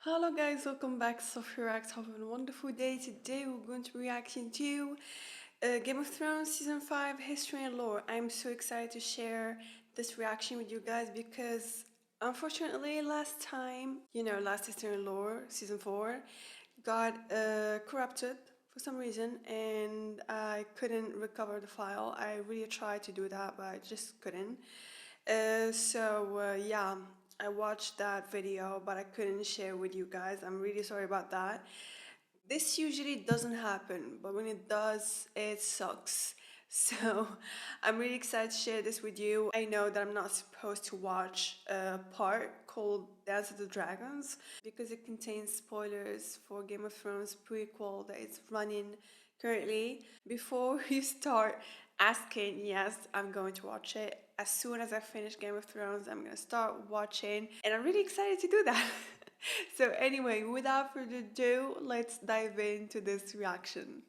Hello guys, welcome back to Sophie Reacts. Have a wonderful day. Today we're going to be reacting to Game of Thrones Season 5 History and Lore. I'm so excited to share this reaction with you guys because unfortunately last time, last History and Lore Season 4 got corrupted for some reason and I couldn't recover the file. I really tried to do that but I just couldn't. Yeah, I watched that video, but I couldn't share with you guys. I'm really sorry about that. This usually doesn't happen, but when it does, it sucks. So I'm really excited to share this with you. I know that I'm not supposed to watch a part called Dance of the Dragons because it contains spoilers for Game of Thrones prequel that is running currently. Before you start asking, yes, I'm going to watch it. As soon as I finish Game of Thrones, I'm gonna start watching, and I'm really excited to do that. So anyway, without further ado, let's dive into this reaction.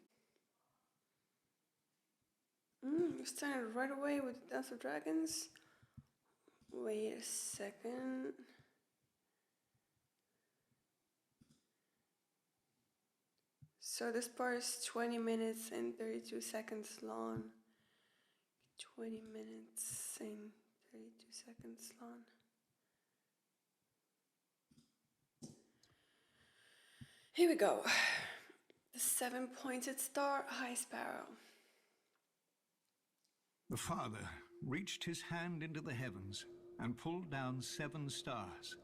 We started right away with Dance of Dragons. Wait a second. So this part is 20 minutes and 32 seconds long. 20 minutes and 32 seconds long. Here we go. The seven-pointed star, High Sparrow. The Father reached his hand into the heavens and pulled down 7 stars,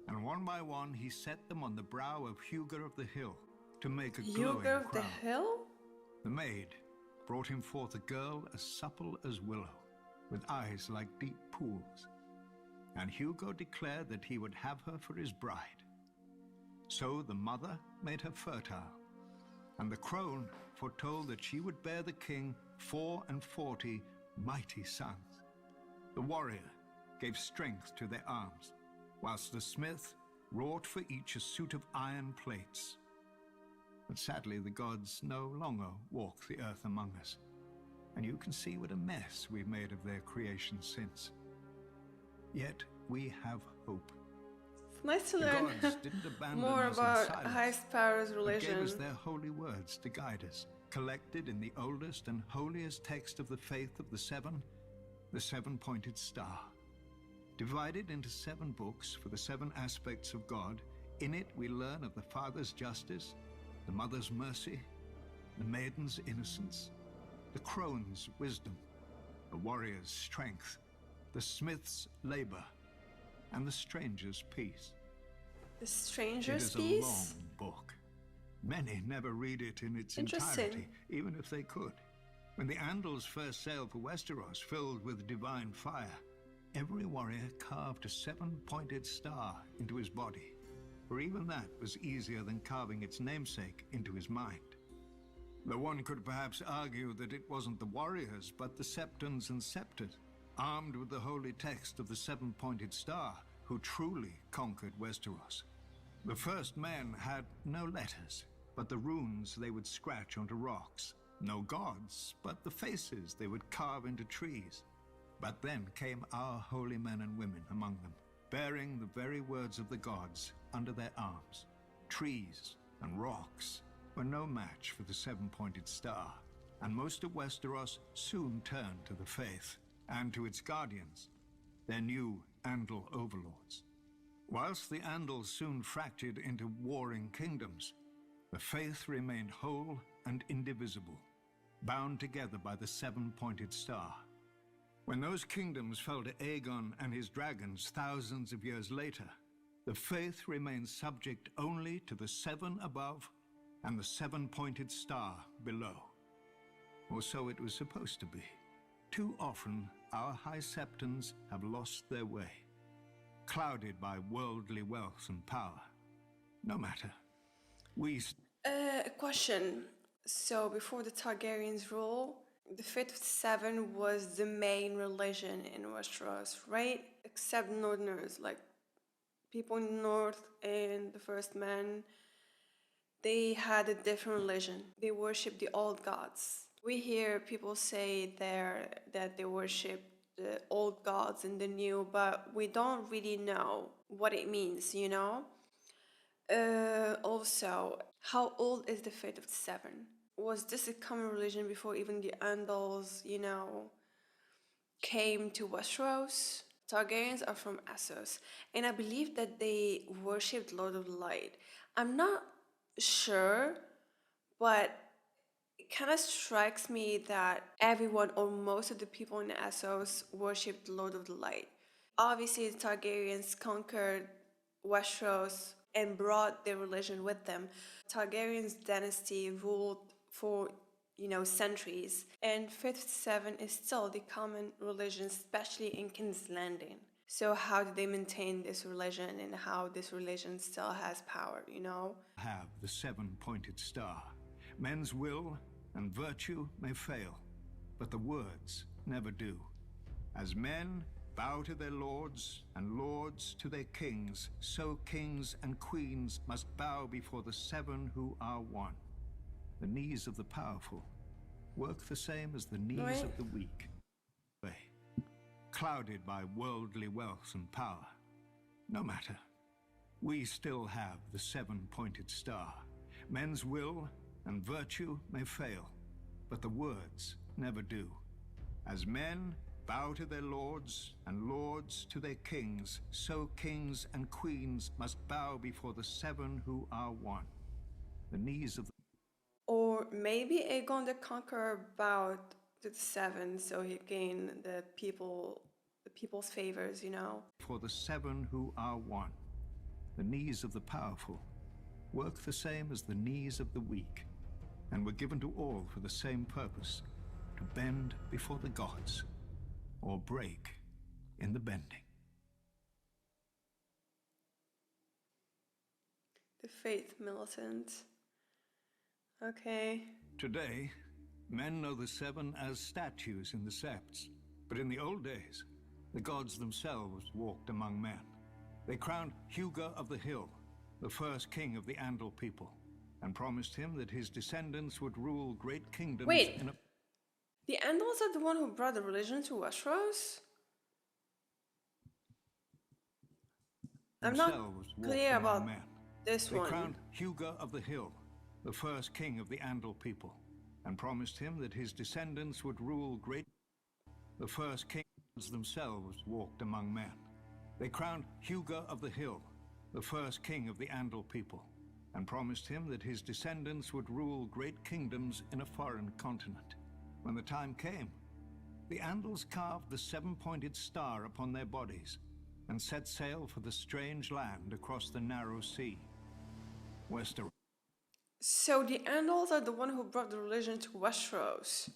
and one by one he set them on the brow of Hugo of the Hill to make a glowing Hugo of the crown. Hill? The maid brought him forth a girl as supple as willow, with eyes like deep pools, and Hugo declared that he would have her for his bride. So the mother made her fertile, and the crone foretold that she would bear the king 44 mighty sons. The warrior gave strength to their arms, whilst the smith wrought for each a suit of iron plates. But sadly the gods no longer walk the earth among us, and you can see what a mess we've made of their creation since. Yet we have hope. It's nice to The learn gods didn't abandon more us in about silence, High Sparrow's but gave religion. us their holy words to guide us, collected in the oldest and holiest text of the faith of the Seven, the seven-pointed star. Divided into 7 books for the 7 aspects of God, in it we learn of the Father's justice, the Mother's mercy, the Maiden's innocence, the Crone's wisdom, the Warrior's strength, the Smith's labor, and the Stranger's peace. The Stranger's It is a Peace? long book. Many never read it in its Interesting. entirety, even if they could. When the Andals first sailed for Westeros, filled with divine fire, every warrior carved a 7-pointed star into his body, for even that was easier than carving its namesake into his mind. Though one could perhaps argue that it wasn't the warriors, but the Septons and Septors, armed with the holy text of the 7-pointed star, who truly conquered Westeros. The first men had no letters, but the runes they would scratch onto rocks. No gods, but the faces they would carve into trees. But then came our holy men and women among them, bearing the very words of the gods under their arms. Trees and rocks were no match for the 7-pointed star, and most of Westeros soon turned to the faith and to its guardians, their new Andal overlords. Whilst the Andals soon fractured into warring kingdoms, the faith remained whole and indivisible, bound together by the 7-pointed star. When those kingdoms fell to Aegon and his dragons thousands of years later, the faith remained subject only to the 7 above and the 7-pointed star below. Or so it was supposed to be. Too often, our High Septons have lost their way, clouded by worldly wealth and power. No matter. A question. So before the Targaryens rule, the Fifth Seven was the main religion in Westeros, right? Except Northerners, like people in the North and the First Men, they had a different religion. They worshipped the old gods. We hear people say there that they worship the old gods and the new, but we don't really know what it means, Also, how old is the Faith of the Seven? Was this a common religion before even the Andals, came to Westeros? Targaryens are from Essos, and I believe that they worshipped Lord of Light. I'm not sure, but it kind of strikes me that everyone or most of the people in Essos worshipped Lord of the Light. Obviously, the Targaryens conquered Westeros and brought their religion with them. Targaryen's dynasty ruled for centuries, and Fifth Seven is still the common religion, especially in King's Landing. So how do they maintain this religion, and how this religion still has power, Have the seven-pointed star. Men's will and virtue may fail, but the words never do. As men bow to their lords, and lords to their kings, so kings and queens must bow before the seven who are one. The knees of the powerful work the same as the knees of the weak. Clouded by worldly wealth and power. No matter. We still have the seven-pointed star. Men's will and virtue may fail, but the words never do. As men bow to their lords, and lords to their kings, so kings and queens must bow before the seven who are one. The knees of the... Or maybe Aegon the Conqueror bowed to the seven so he gained the people's favors, For the seven who are one. The knees of the powerful work the same as the knees of the weak, and were given to all for the same purpose, to bend before the gods, or break in the bending. The faith militant. Okay. Today, men know the seven as statues in the septs, but in the old days, the gods themselves walked among men. They crowned Hugo of the Hill, the first king of the Andal people, and promised him that his descendants would rule great kingdoms in a... The Andals are the one who brought the religion to Westeros? I'm not clear about this one. They crowned Hugo of the Hill, the first king of the Andal people, and promised him that his descendants would rule great... The first kings themselves walked among men. They crowned Hugo of the Hill, the first king of the Andal people, and promised him that his descendants would rule great kingdoms in a foreign continent. When the time came, the Andals carved the seven-pointed star upon their bodies and set sail for the strange land across the narrow sea, Westeros. So the Andals are the one who brought the religion to Westeros.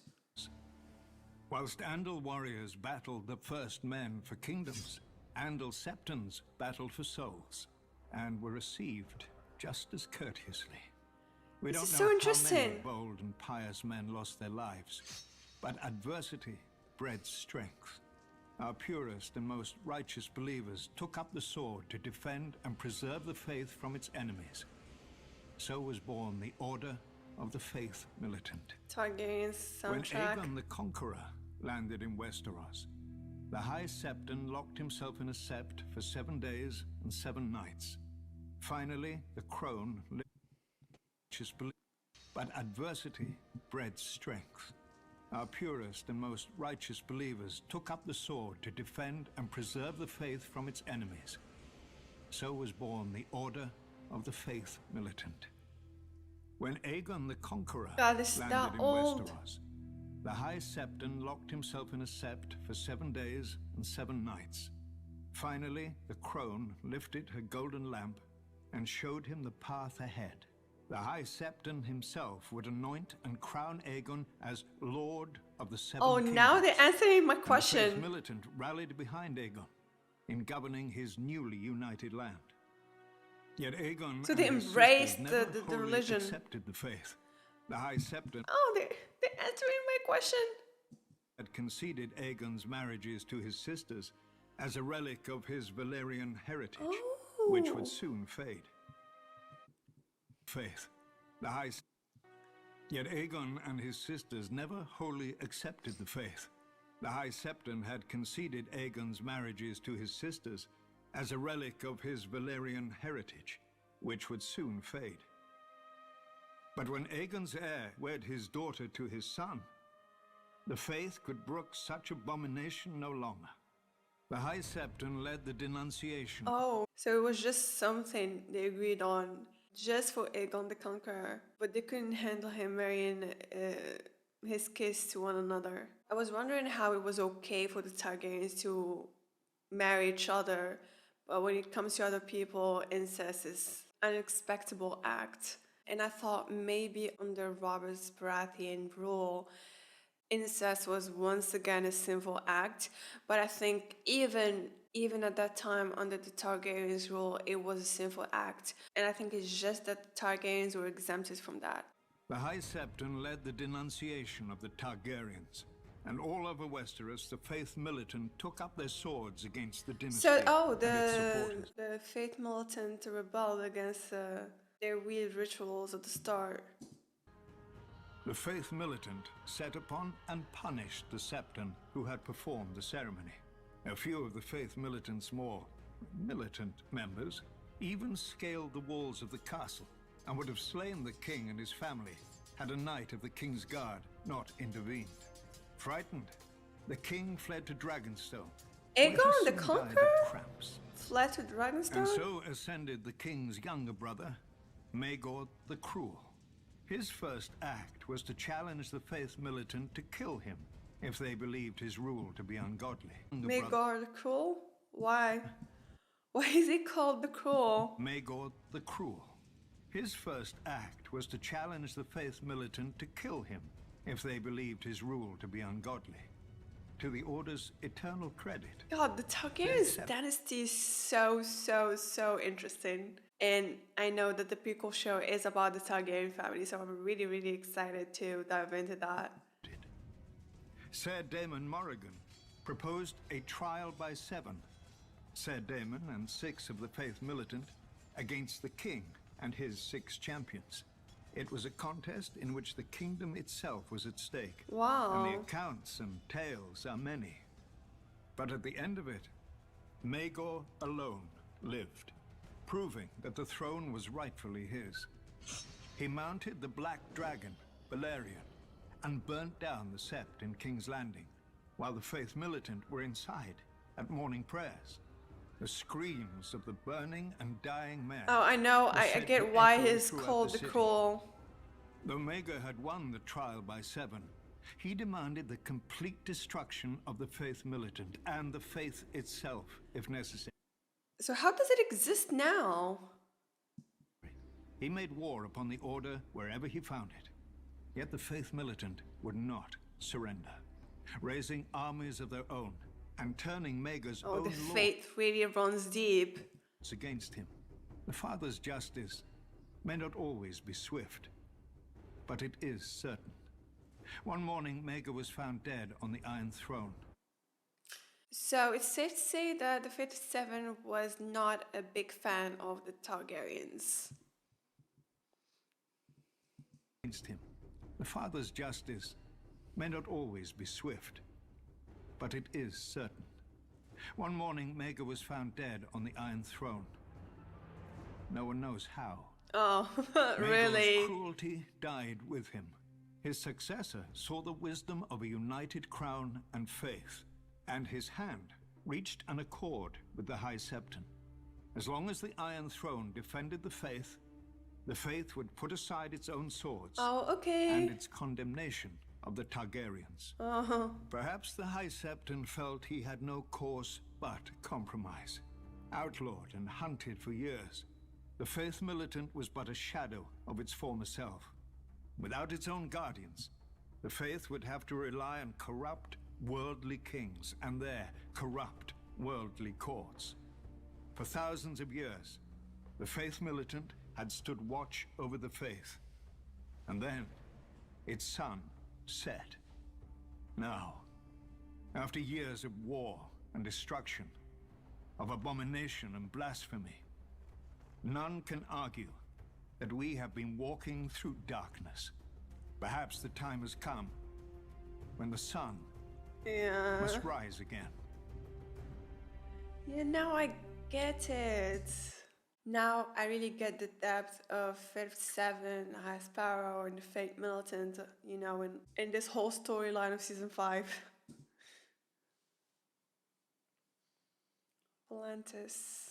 Whilst Andal warriors battled the first men for kingdoms, Andal septons battled for souls, and were received just as courteously. We don't know how many bold and pious men lost their lives, but adversity bred strength. Our purest and most righteous believers took up the sword to defend and preserve the faith from its enemies. So was born the Order of the Faith Militant. Targaryen's soundtrack. When Aegon the Conqueror landed in Westeros, the High Septon locked himself in a sept for 7 days and 7 nights. Finally, the crone lit righteous belief, but adversity bred strength. Our purest and most righteous believers took up the sword to defend and preserve the faith from its enemies. So was born the Order of the Faith Militant. When Aegon the Conqueror landed in Westeros, the High Septon locked himself in a sept for 7 days and 7 nights. Finally, the crone lifted her golden lamp and showed him the path ahead. The High Septon himself would anoint and crown Aegon as Lord of the Seven Kingdoms. Now they're answering my question. And the Faith Militant rallied behind Aegon in governing his newly united land. Yet Aegon so they embraced the religion. Accepted the faith. The High Septon they're answering my question. Had conceded Aegon's marriages to his sisters as a relic of his Valyrian heritage, which would soon fade. Faith. Yet Aegon and his sisters never wholly accepted the faith. The High Septon had conceded Aegon's marriages to his sisters as a relic of his Valyrian heritage, which would soon fade. But when Aegon's heir wed his daughter to his son, the faith could brook such abomination no longer. The High Septon led the denunciation. Oh, so it was just something they agreed on just for Aegon the Conqueror, but they couldn't handle him marrying his kids to one another. I was wondering how it was okay for the Targaryens to marry each other, but when it comes to other people, incest is an expectable act. And I thought maybe under Robert's Baratheon rule, incest was once again a sinful act, but I think even at that time under the Targaryens rule, it was a sinful act, and I think it's just that the Targaryens were exempted from that. The High Septon led the denunciation of the Targaryens, and all over Westeros the Faith Militant took up their swords against the dynasty So, and its supporters. the Faith Militant rebelled against their weird rituals at the start. The Faith Militant set upon and punished the Septon who had performed the ceremony. A few of the Faith Militant's more militant members even scaled the walls of the castle and would have slain the king and his family had a knight of the King's Guard not intervened. Frightened, the king fled to Dragonstone. Aegon the Conqueror fled to And Dragonstone? so ascended the king's younger brother, Maegor the Cruel. His first act was to challenge the Faith Militant to kill him if they believed his rule to be ungodly. Maegor the Cruel? Why? Why is he called the Cruel? Maegor the Cruel. His first act was to challenge the Faith Militant to kill him if they believed his rule to be ungodly. To the Order's eternal credit. God, the Targaryens dynasty is so interesting. And I know that the prequel show is about the Targaryen family, so I'm really excited to dive into that. Ser Daemon Morrigan proposed a trial by 7. Ser Daemon and 6 of the Faith Militant against the king and his 6 champions. It was a contest in which the kingdom itself was at stake. Wow. And the accounts and tales are many. But at the end of it, Maegor alone lived, proving that the throne was rightfully his. He mounted the Black Dragon, Balerion, and burnt down the Sept in King's Landing, while the Faith Militant were inside at morning prayers. The screams of the burning and dying men. Oh, I know. I get why he's called the Cruel. Though Maegor had won the trial by 7, he demanded the complete destruction of the Faith Militant and the faith itself, if necessary. So how does it exist now? He made war upon the Order wherever he found it. Yet the Faith Militant would not surrender, raising armies of their own and turning Maegor's own The law faith really runs deep. against him. The Father's justice may not always be swift, but it is certain. One morning, Maegor was found dead on the Iron Throne. So it's safe to say that the 57 was not a big fan of the Targaryens. Against him. The Father's justice may not always be swift, but it is certain. One morning, Maegor was found dead on the Iron Throne. No one knows how. Oh, really? Maegor's cruelty died with him. His successor saw the wisdom of a united crown and faith, and his hand reached an accord with the High Septon. As long as the Iron Throne defended the faith would put aside its own swords and its condemnation of the Targaryens. Perhaps the High Septon felt he had no course but compromise. Outlawed and hunted for years, the Faith Militant was but a shadow of its former self. Without its own guardians, the faith would have to rely on corrupt, worldly kings and their corrupt, worldly courts. For thousands of years, the Faith Militant had stood watch over the faith. And then, its sun set. Now, after years of war and destruction, of abomination and blasphemy, none can argue that we have been walking through darkness. Perhaps the time has come when the sun must rise again. Yeah, now I get it. Now I really get the depth of 57 as Sparrow and the fake militant, you know, in this whole storyline of season 5. Volantis.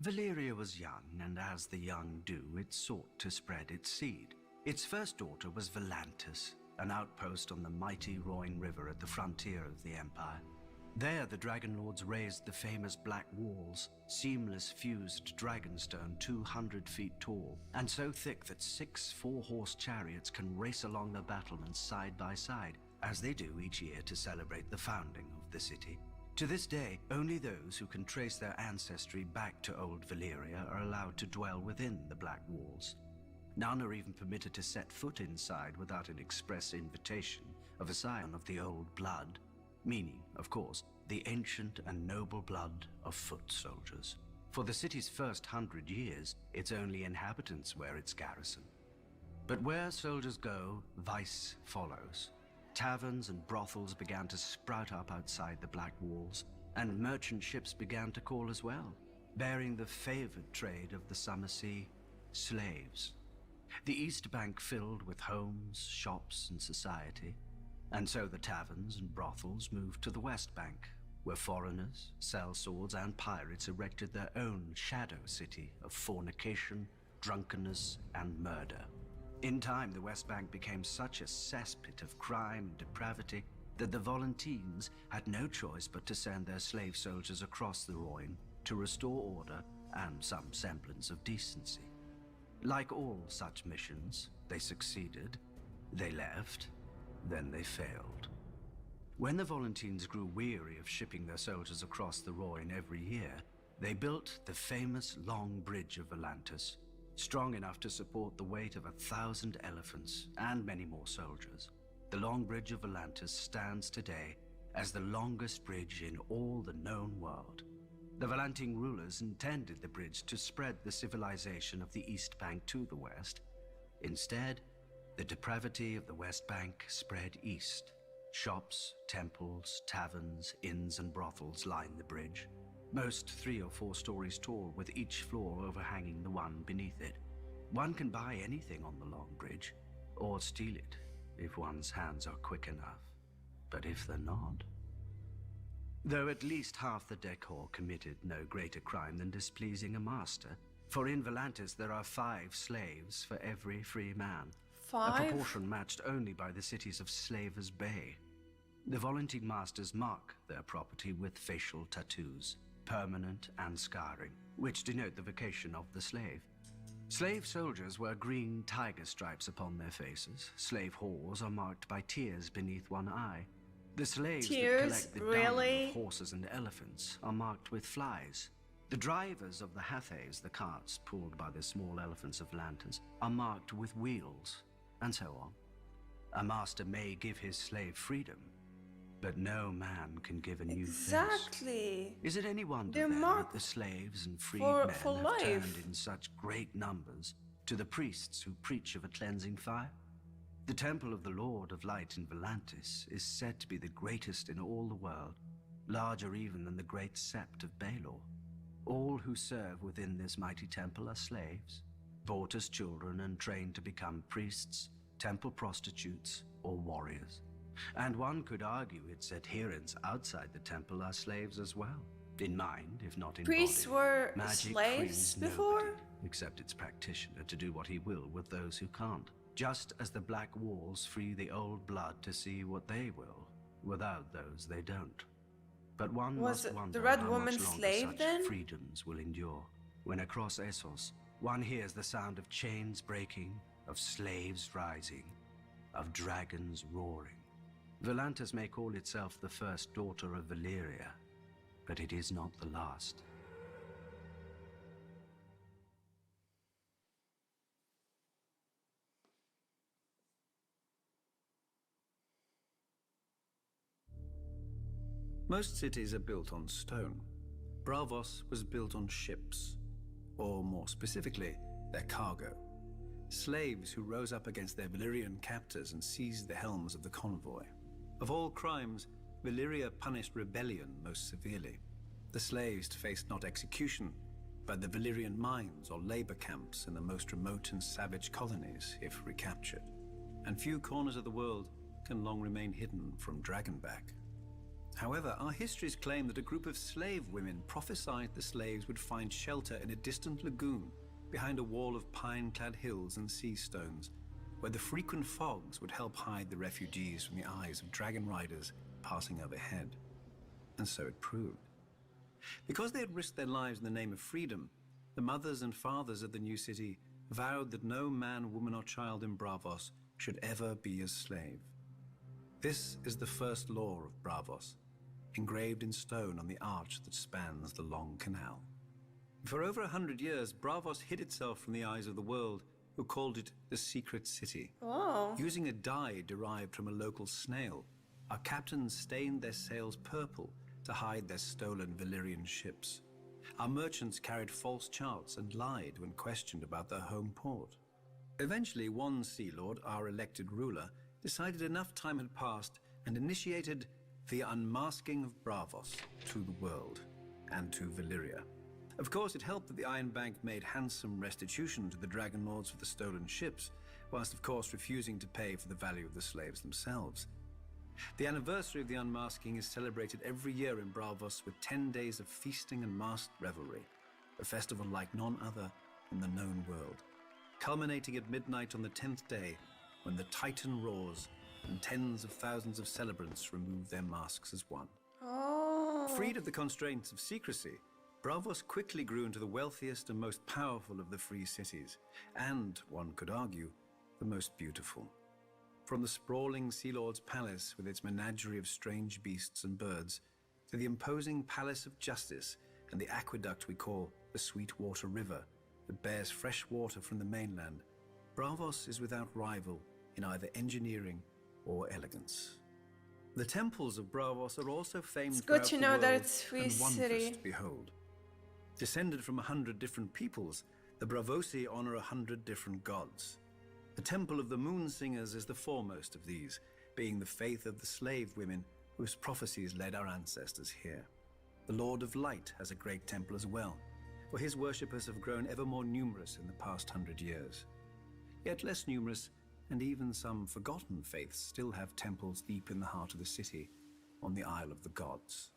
Valyria was young, and as the young do, it sought to spread its seed. Its first daughter was Volantis, an outpost on the mighty Rhoyne River at the frontier of the Empire. There the Dragon Lords raised the famous Black Walls, seamless fused dragonstone 200 feet tall, and so thick that 6 4-horse chariots can race along the battlements side by side, as they do each year to celebrate the founding of the city. To this day, only those who can trace their ancestry back to old Valyria are allowed to dwell within the Black Walls. None are even permitted to set foot inside without an express invitation of a scion of the old blood, meaning, of course, the ancient and noble blood of foot soldiers. For the city's first 100 years, its only inhabitants were its garrison. But where soldiers go, vice follows. Taverns and brothels began to sprout up outside the Black Walls, and merchant ships began to call as well, bearing the favored trade of the summer sea, slaves. The East Bank filled with homes, shops, and society, and so the taverns and brothels moved to the West Bank, where foreigners, sellswords, and pirates erected their own shadow city of fornication, drunkenness, and murder. In time, the West Bank became such a cesspit of crime and depravity that the Volantines had no choice but to send their slave soldiers across the Rhoyne to restore order and some semblance of decency. Like all such missions, they succeeded, they left, then they failed. When the Volantines grew weary of shipping their soldiers across the Rhoyne every year, they built the famous Long Bridge of Volantis, strong enough to support the weight of 1,000 elephants and many more soldiers. The Long Bridge of Volantis stands today as the longest bridge in all the known world. The Volantine rulers intended the bridge to spread the civilization of the East Bank to the west. Instead, the depravity of the West Bank spread east. Shops, temples, taverns, inns, and brothels line the bridge, most 3 or 4 stories tall, with each floor overhanging the one beneath it. One can buy anything on the Long Bridge, or steal it, if one's hands are quick enough. But if they're not... Though at least half the decor committed no greater crime than displeasing a master, for in Volantis there are 5 slaves for every free man. 5? A proportion matched only by the cities of Slavers Bay. The Volantine masters mark their property with facial tattoos, permanent and scarring, which denote the vocation of the slave. Slave soldiers wear green tiger stripes upon their faces. Slave whores are marked by tears beneath one eye. The slaves Tears? that collect the Really? dung of horses and elephants are marked with flies. The drivers of the hathays, the carts pulled by the small elephants of Volantis, are marked with wheels, and so on. A master may give his slave freedom, but no man can give a new face. Exactly. Is it any wonder They're then that marked the slaves and freed for men have life. turned in such great numbers to the priests who preach of a cleansing fire? The temple of the Lord of Light in Volantis is said to be the greatest in all the world, larger even than the great sept of Baelor. All who serve within this mighty temple are slaves, bought as children and trained to become priests, temple prostitutes, or warriors. And one could argue its adherents outside the temple are slaves as well, in mind, if not in Priests body. were Magic slaves frees before? nobody, except its practitioner, to do what he will with those who can't. Just as the Black Walls free the old blood to see what they will, without those they don't. But one Was must wonder the Red how Woman much longer slave such then? freedoms will endure, when across Essos one hears the sound of chains breaking, of slaves rising, of dragons roaring. Volantis may call itself the first daughter of Valyria, but it is not the last. Most cities are built on stone. Braavos was built on ships, or more specifically, their cargo. Slaves who rose up against their Valyrian captors and seized the helms of the convoy. Of all crimes, Valyria punished rebellion most severely. The slaves faced not execution, but the Valyrian mines or labor camps in the most remote and savage colonies if recaptured. And few corners of the world can long remain hidden from Dragonback. However, our histories claim that a group of slave women prophesied the slaves would find shelter in a distant lagoon behind a wall of pine-clad hills and sea stones, where the frequent fogs would help hide the refugees from the eyes of dragon riders passing overhead. And so it proved. Because they had risked their lives in the name of freedom, the mothers and fathers of the new city vowed that no man, woman, or child in Braavos should ever be a slave. This is the first law of Braavos, engraved in stone on the arch that spans the long canal. For over 100 years, Braavos hid itself from the eyes of the world, who called it the Secret City. Oh. Using a dye derived from a local snail, our captains stained their sails purple to hide their stolen Valyrian ships. Our merchants carried false charts and lied when questioned about their home port. Eventually, one Sea Lord, our elected ruler, decided enough time had passed and initiated the unmasking of Braavos to the world and to Valyria. Of course, it helped that the Iron Bank made handsome restitution to the Dragon Lords for the stolen ships, whilst of course refusing to pay for the value of the slaves themselves. The anniversary of the unmasking is celebrated every year in Braavos with 10 days of feasting and masked revelry, a festival like none other in the known world, culminating at midnight on the 10th day, when the Titan roars and tens of thousands of celebrants remove their masks as one. Oh. Freed of the constraints of secrecy, Braavos quickly grew into the wealthiest and most powerful of the free cities, and, one could argue, the most beautiful. From the sprawling Sea Lord's palace with its menagerie of strange beasts and birds, to the imposing Palace of Justice and the aqueduct we call the Sweetwater River that bears fresh water from the mainland, Braavos is without rival in either engineering or elegance. The temples of Braavos are also famed It's good throughout to the know that world it's free and wondrous city. to behold. Descended from 100 different peoples, the Braavosi honor 100 different gods. The Temple of the Moon Singers is the foremost of these, being the faith of the slave women whose prophecies led our ancestors here. The Lord of Light has a great temple as well, where his worshippers have grown ever more numerous in the past 100 years. Yet less numerous, and even some forgotten faiths still have temples deep in the heart of the city, on the Isle of the Gods.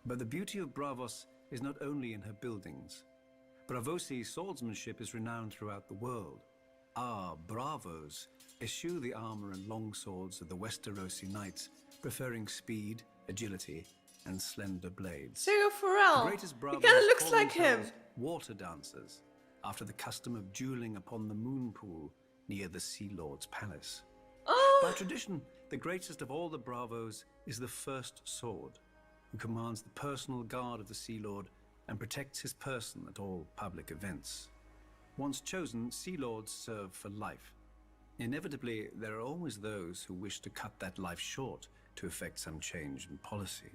But the beauty of Braavos is not only in her buildings. Braavosi swordsmanship is renowned throughout the world. Our Braavos eschew the armor and long swords of the Westerosi knights, preferring speed, agility, and slender blades. Sergio The Farrell. greatest He Braavos kind of looks call like him. themselves water dancers, after the custom of dueling upon the moon pool near the Sea Lord's palace. By Oh. tradition, the greatest of all the Braavos is the First Sword, who commands the personal guard of the Sea Lord and protects his person at all public events. Once chosen, Sea Lords serve for life. Inevitably, there are always those who wish to cut that life short to effect some change in policy.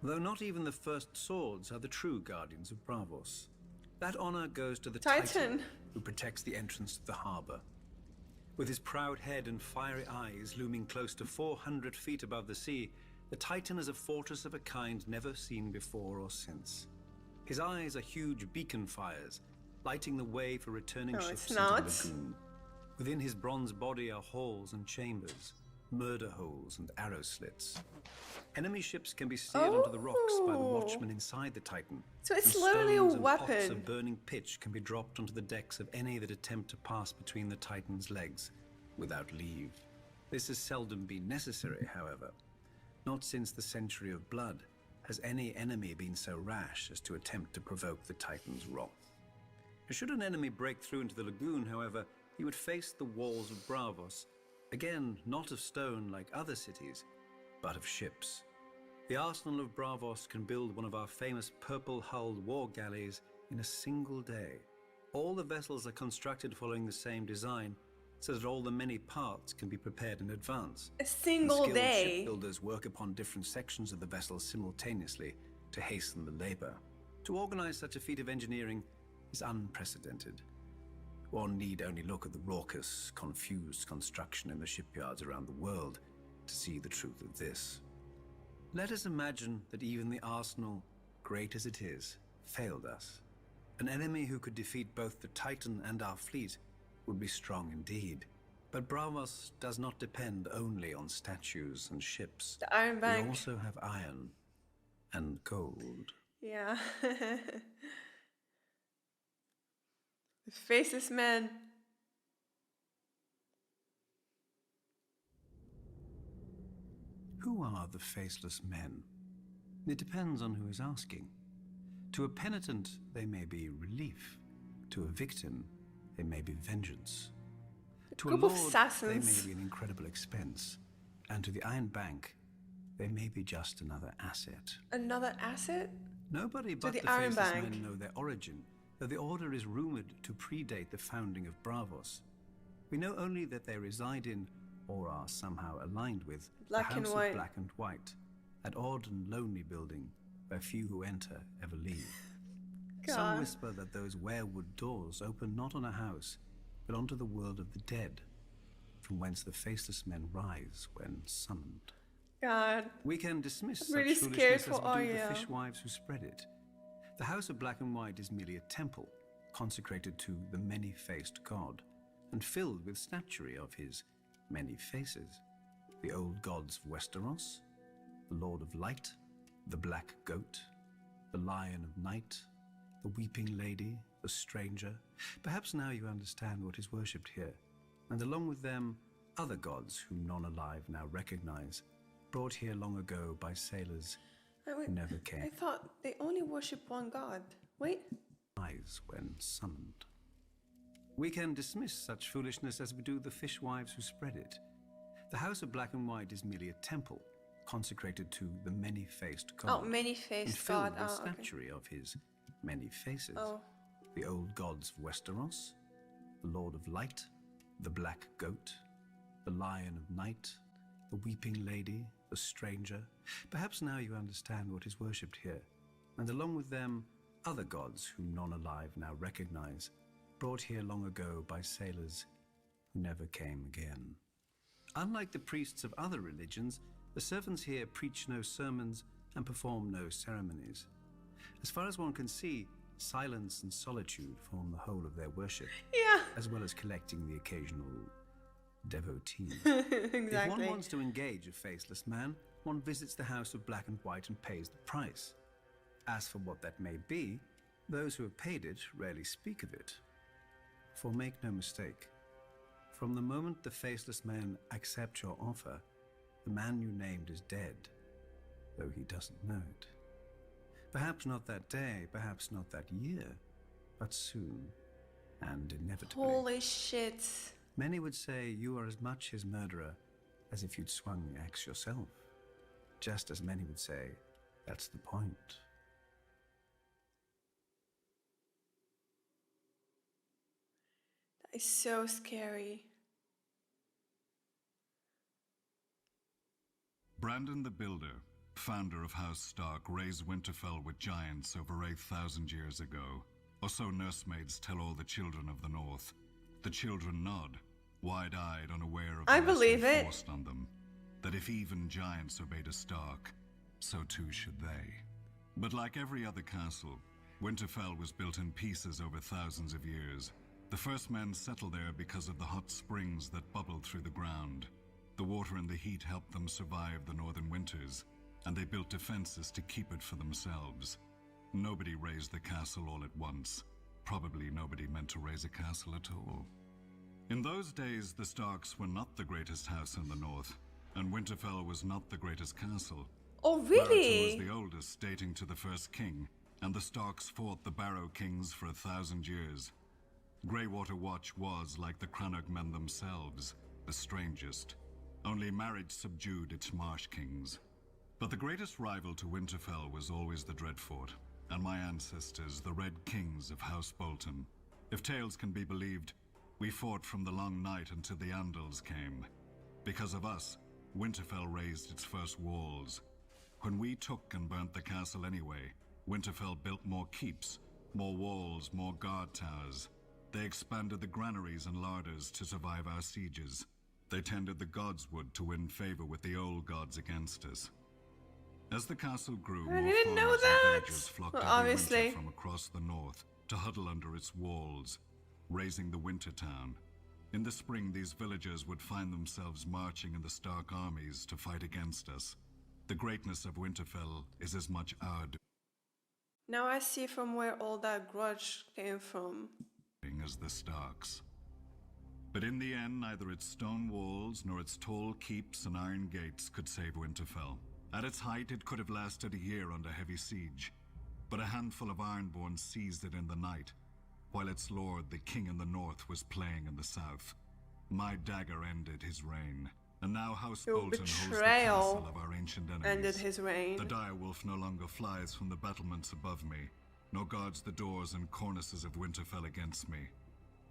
Though not even the First Swords are the true guardians of Braavos. That honor goes to the Titan. who protects the entrance to the harbor. With his proud head and fiery eyes looming close to 400 feet above the sea, the Titan is a fortress of a kind never seen before or since. His eyes are huge beacon fires, lighting the way for returning No, ships it's into not. the lagoon. Within his bronze body are halls and chambers, murder holes and arrow slits. Enemy ships can be steered onto the rocks by the Oh. watchmen inside the Titan. So it's and literally a stones and pots weapon. of burning pitch can be dropped onto the decks of any that attempt to pass between the Titan's legs without leave. This has seldom been necessary, however. Not since the Century of Blood has any enemy been so rash as to attempt to provoke the Titan's wrath. Should an enemy break through into the lagoon, however, he would face the walls of Braavos, again not of stone like other cities, but of ships. The arsenal of Braavos can build one of our famous purple-hulled war galleys in a single day. All the vessels are constructed following the same design, so that all the many parts can be prepared in advance. A single Skilled day. shipbuilders work upon different sections of the vessel simultaneously to hasten the labor. To organize such a feat of engineering is unprecedented. One need only look at the raucous, confused construction in the shipyards around the world to see the truth of this. Let us imagine that even the arsenal great as it is, failed us. An enemy who could defeat both the Titan and our fleet would be strong indeed. But Braavos does not depend only on statues and ships. The Iron Bank. We also have iron and gold. Yeah. The Faceless Man. Who are the Faceless Men? It depends on who is asking. To a penitent, they may be relief. To a victim, they may be vengeance. To a Group of lord, assassins. they may be an incredible expense. And to the Iron Bank, they may be just another asset. Another asset? Nobody but the the Iron Faceless Bank. Men know their origin, though the Order is rumored to predate the founding of Braavos. We know only that they reside in, or are somehow aligned with, Black the and House White. of Black and White, that odd and lonely building where few who enter ever leave. Some God. whisper that those werewood doors open not on a house, but onto the world of the dead, from whence the Faceless Men rise when summoned. God. We can dismiss I'm such really scared foolishness for as we do Arya. the fishwives who spread it. The House of Black and White is merely a temple consecrated to the many-faced god and filled with statuary of his many faces. The old gods of Westeros, the Lord of Light, the Black Goat, the Lion of Night, the Weeping Lady, the Stranger. Perhaps now you understand what is worshipped here, and along with them, other gods whom none alive now recognize, brought here long ago by sailors who never I came. thought they only worship one god. Wait. Eyes when summoned. We can dismiss such foolishness as we do the fishwives who spread it. The House of Black and White is merely a temple consecrated to the many-faced god Oh, and many-faced filled god. with Oh, okay. statuary of his many faces. Oh. The old gods of Westeros, the Lord of Light, the Black Goat, the Lion of Night, the Weeping Lady, the Stranger. Perhaps now you understand what is worshipped here, and along with them, other gods whom none alive now recognize, brought here long ago by sailors who never came again. Unlike the priests of other religions, the servants here preach no sermons and perform no ceremonies. As far as one can see, silence and solitude form the whole of their worship, Yeah. as well as collecting the occasional devotee. Exactly. If one wants to engage a faceless man, one visits the House of Black and White and pays the price. As for what that may be, those who have paid it rarely speak of it. For make no mistake, from the moment the Faceless Men accept your offer, the man you named is dead, though he doesn't know it. Perhaps not that day, perhaps not that year, but soon, and inevitably. Holy shit. Many would say you are as much his murderer as if you'd swung the axe yourself. Just as many would say, that's the point. That is so scary. Brandon the Builder, founder of House Stark, raised Winterfell with giants over 8,000 years ago. Or so nursemaids tell all the children of the North. The children nod, wide-eyed, unaware of the I lesson believe it. forced on them. That if even giants obeyed a Stark, so too should they. But like every other castle, Winterfell was built in pieces over thousands of years. The first men settled there because of the hot springs that bubbled through the ground. The water and the heat helped them survive the northern winters, and they built defenses to keep it for themselves. Nobody raised the castle all at once. Probably nobody meant to raise a castle at all. In those days, the Starks were not the greatest house in the north, and Winterfell was not the greatest castle. Oh, Barristan really? was the oldest, dating to the first king, and the Starks fought the Barrow kings for 1,000 years. Greywater Watch was, like the Crannog men themselves, the strangest. Only marriage subdued its marsh kings. But the greatest rival to Winterfell was always the Dreadfort, and my ancestors, the Red Kings of House Bolton. If tales can be believed, we fought from the long night until the Andals came. Because of us, Winterfell raised its first walls. When we took and burnt the castle anyway, Winterfell built more keeps, more walls, more guard towers. They expanded the granaries and larders to survive our sieges. They tended the godswood to win favor with the old gods against us. As the castle grew, I more didn't know farmers that. and villagers flocked Well, every obviously. winter from across the north to huddle under its walls, raising the winter town. In the spring, these villagers would find themselves marching in the Stark armies to fight against us. The greatness of Winterfell is as much our Now I see from where all that grudge came from. doing as the Starks. But in the end, neither its stone walls nor its tall keeps and iron gates could save Winterfell. At its height, it could have lasted a year under heavy siege, but a handful of Ironborn seized it in the night, while its lord, the king in the north, was playing in the south. My dagger ended his reign, and now House Your Bolton holds the betrayal castle of our ancient enemies. ended his reign. The direwolf no longer flies from the battlements above me, nor guards the doors and cornices of Winterfell against me.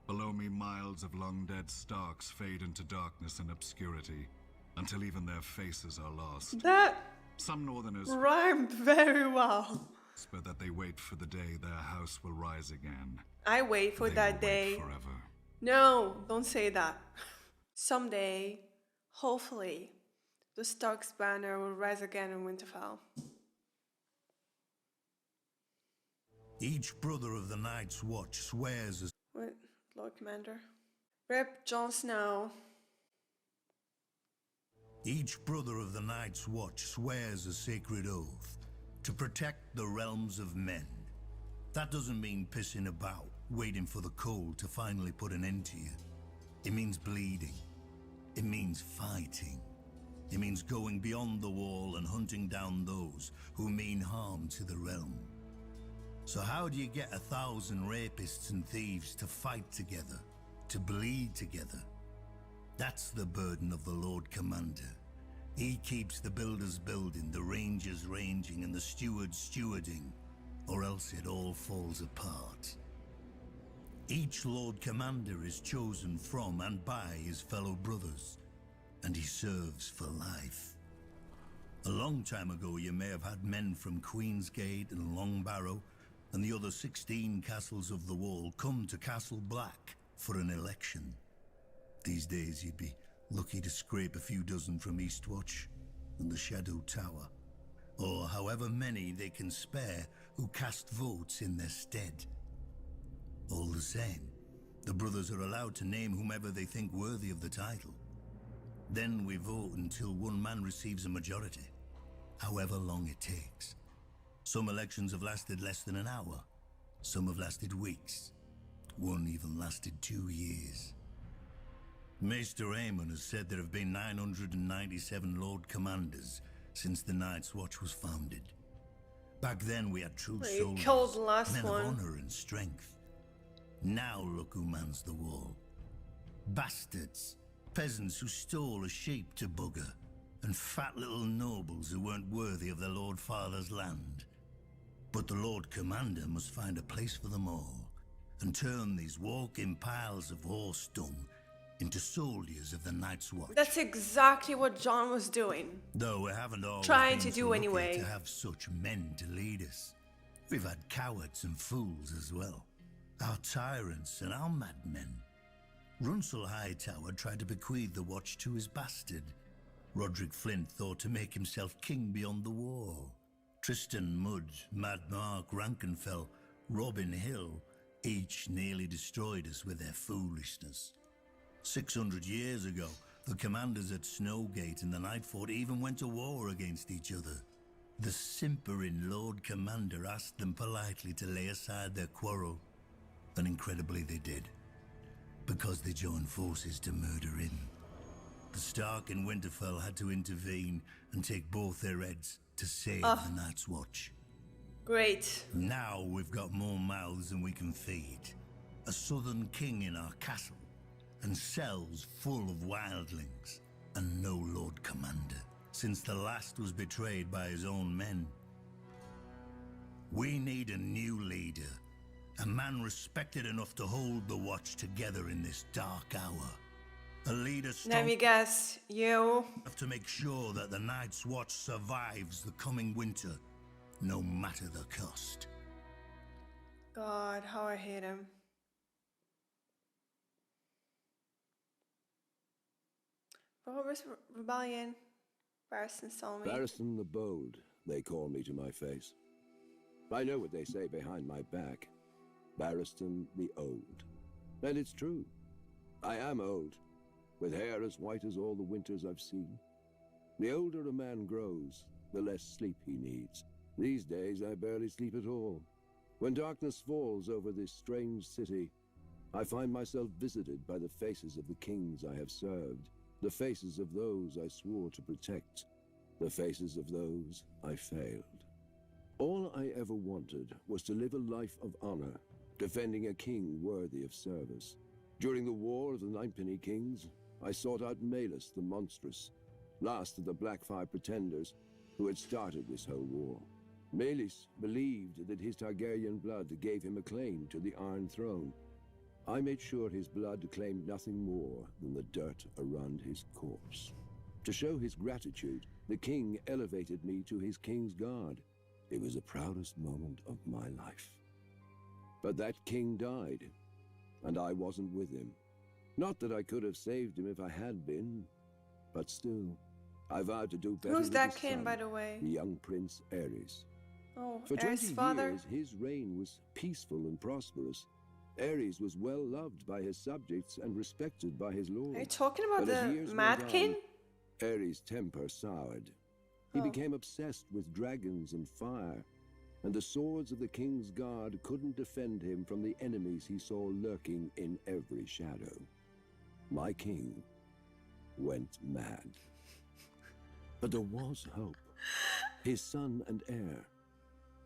Below me, miles of long-dead Starks fade into darkness and obscurity, until even their faces are lost. That Some northerners rhymed very well. whisper that they wait for the day their house will rise again. I wait for They that will day. wait forever. No, don't say that. Someday, hopefully, the Stark's banner will rise again in Winterfell. Each brother of the Night's Watch swears as What, Lord Commander? Rip Jon Snow. Each brother of the Night's Watch swears a sacred oath to protect the realms of men. That doesn't mean pissing about, waiting for the cold to finally put an end to you. It means bleeding. It means fighting. It means going beyond the wall and hunting down those who mean harm to the realm. So how do you get 1,000 rapists and thieves to fight together, to bleed together? That's the burden of the Lord Commander. He keeps the builders building, the rangers ranging, and the stewards stewarding, or else it all falls apart. Each Lord Commander is chosen from and by his fellow brothers, and he serves for life. A long time ago, you may have had men from Queensgate and Longbarrow and the other 16 castles of the Wall come to Castle Black for an election. These days, you'd be lucky to scrape a few dozen from Eastwatch and the Shadow Tower, or however many they can spare who cast votes in their stead. All the same, the brothers are allowed to name whomever they think worthy of the title. Then we vote until one man receives a majority, however long it takes. Some elections have lasted less than an hour. Some have lasted weeks. One even lasted 2 years. Maester Aemon has said there have been 997 Lord Commanders since the Night's Watch was founded. Back then we had true He soldiers, killed the last men one. of honor and strength. Now look who mans the wall. Bastards, peasants who stole a sheep to bugger, and fat little nobles who weren't worthy of their Lord Father's land. But the Lord Commander must find a place for them all, and turn these walking piles of horse dung into soldiers of the Night's Watch. That's exactly what Jon was doing. Though we haven't always Trying been to do so lucky anyway. to have such men to lead us. We've had cowards and fools as well. Our tyrants and our madmen. Runsel Hightower tried to bequeath the watch to his bastard. Roderick Flint thought to make himself king beyond the wall. Tristan Mudd, Mad Mark Rankenfell, Robin Hill, each nearly destroyed us with their foolishness. 600 years ago, the commanders at Snowgate and the Nightfort even went to war against each other. The simpering Lord Commander asked them politely to lay aside their quarrel, and incredibly they did, because they joined forces to murder him. The Stark and Winterfell had to intervene and take both their heads to save the Night's Watch. Great. Now we've got more mouths than we can feed. A southern king in our castle, and cells full of wildlings, and no Lord Commander, since the last was betrayed by his own men. We need a new leader, a man respected enough to hold the watch together in this dark hour. A leader Let strong me guess. You. enough to make sure that the Night's Watch survives the coming winter, no matter the cost. God, how I hate him. Barristan Rebellion. Barristan Selmy. Barristan the Bold, they call me to my face. I know what they say behind my back. Barristan the Old. And it's true. I am old, with hair as white as all the winters I've seen. The older a man grows, the less sleep he needs. These days, I barely sleep at all. When darkness falls over this strange city, I find myself visited by the faces of the kings I have served, the faces of those I swore to protect, the faces of those I failed. All I ever wanted was to live a life of honor, defending a king worthy of service. During the War of the Ninepenny Kings, I sought out Malus the Monstrous, last of the Blackfire pretenders who had started this whole war. Malus believed that his Targaryen blood gave him a claim to the Iron Throne. I made sure his blood claimed nothing more than the dirt around his corpse. To show his gratitude, the king elevated me to his king's guard. It was the proudest moment of my life. But that king died, and I wasn't with him. Not that I could have saved him if I had been, but still, I vowed to do better. Who's with that his king, son, by the way? the young Prince Aerys. Oh, For Aerys' 20 father? years, his reign was peaceful and prosperous. Aerys was well loved by his subjects and respected by his lord. Are you talking about But as the years Mad went King? on, Aerys' temper soured. He Oh. became obsessed with dragons and fire, and the swords of the king's guard couldn't defend him from the enemies he saw lurking in every shadow. My king went mad. But there was hope. His son and heir.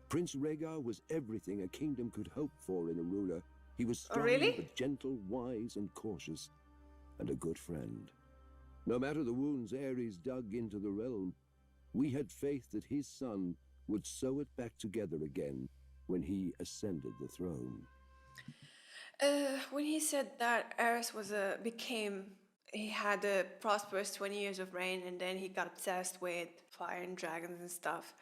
Prince Rhaegar was everything a kingdom could hope for in a ruler. He was strong, really? but gentle, wise, and cautious, and a good friend. No matter the wounds Aerys dug into the realm, we had faith that his son would sew it back together again when he ascended the throne. When he said that Aerys he had a prosperous 20 years of reign and then he got obsessed with fire and dragons and stuff.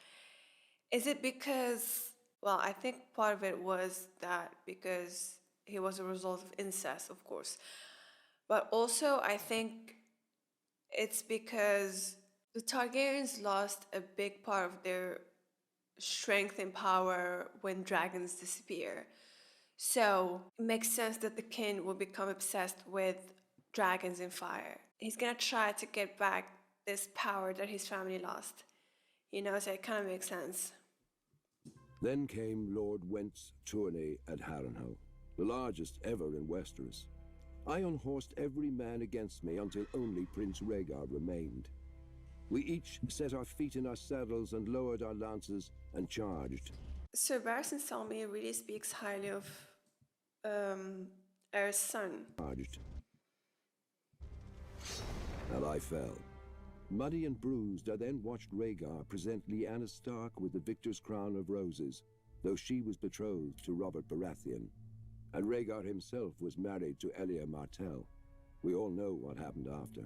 Is it because, well, I think part of it was that because he was a result of incest, of course. But also, I think it's because the Targaryens lost a big part of their strength and power when dragons disappear. So it makes sense that the king will become obsessed with dragons and fire. He's gonna try to get back this power that his family lost. You know, so it kind of makes sense. Then came Lord Went's tourney at Harrenhal, the largest ever in Westeros. I unhorsed every man against me until only Prince Rhaegar remained. We each set our feet in our saddles and lowered our lances and charged. So Barristan Selmy really speaks highly of Aerys' son. And I fell. Muddy and bruised, I then watched Rhaegar present Lyanna Stark with the victor's crown of roses, though she was betrothed to Robert Baratheon. And Rhaegar himself was married to Elia Martell. We all know what happened after.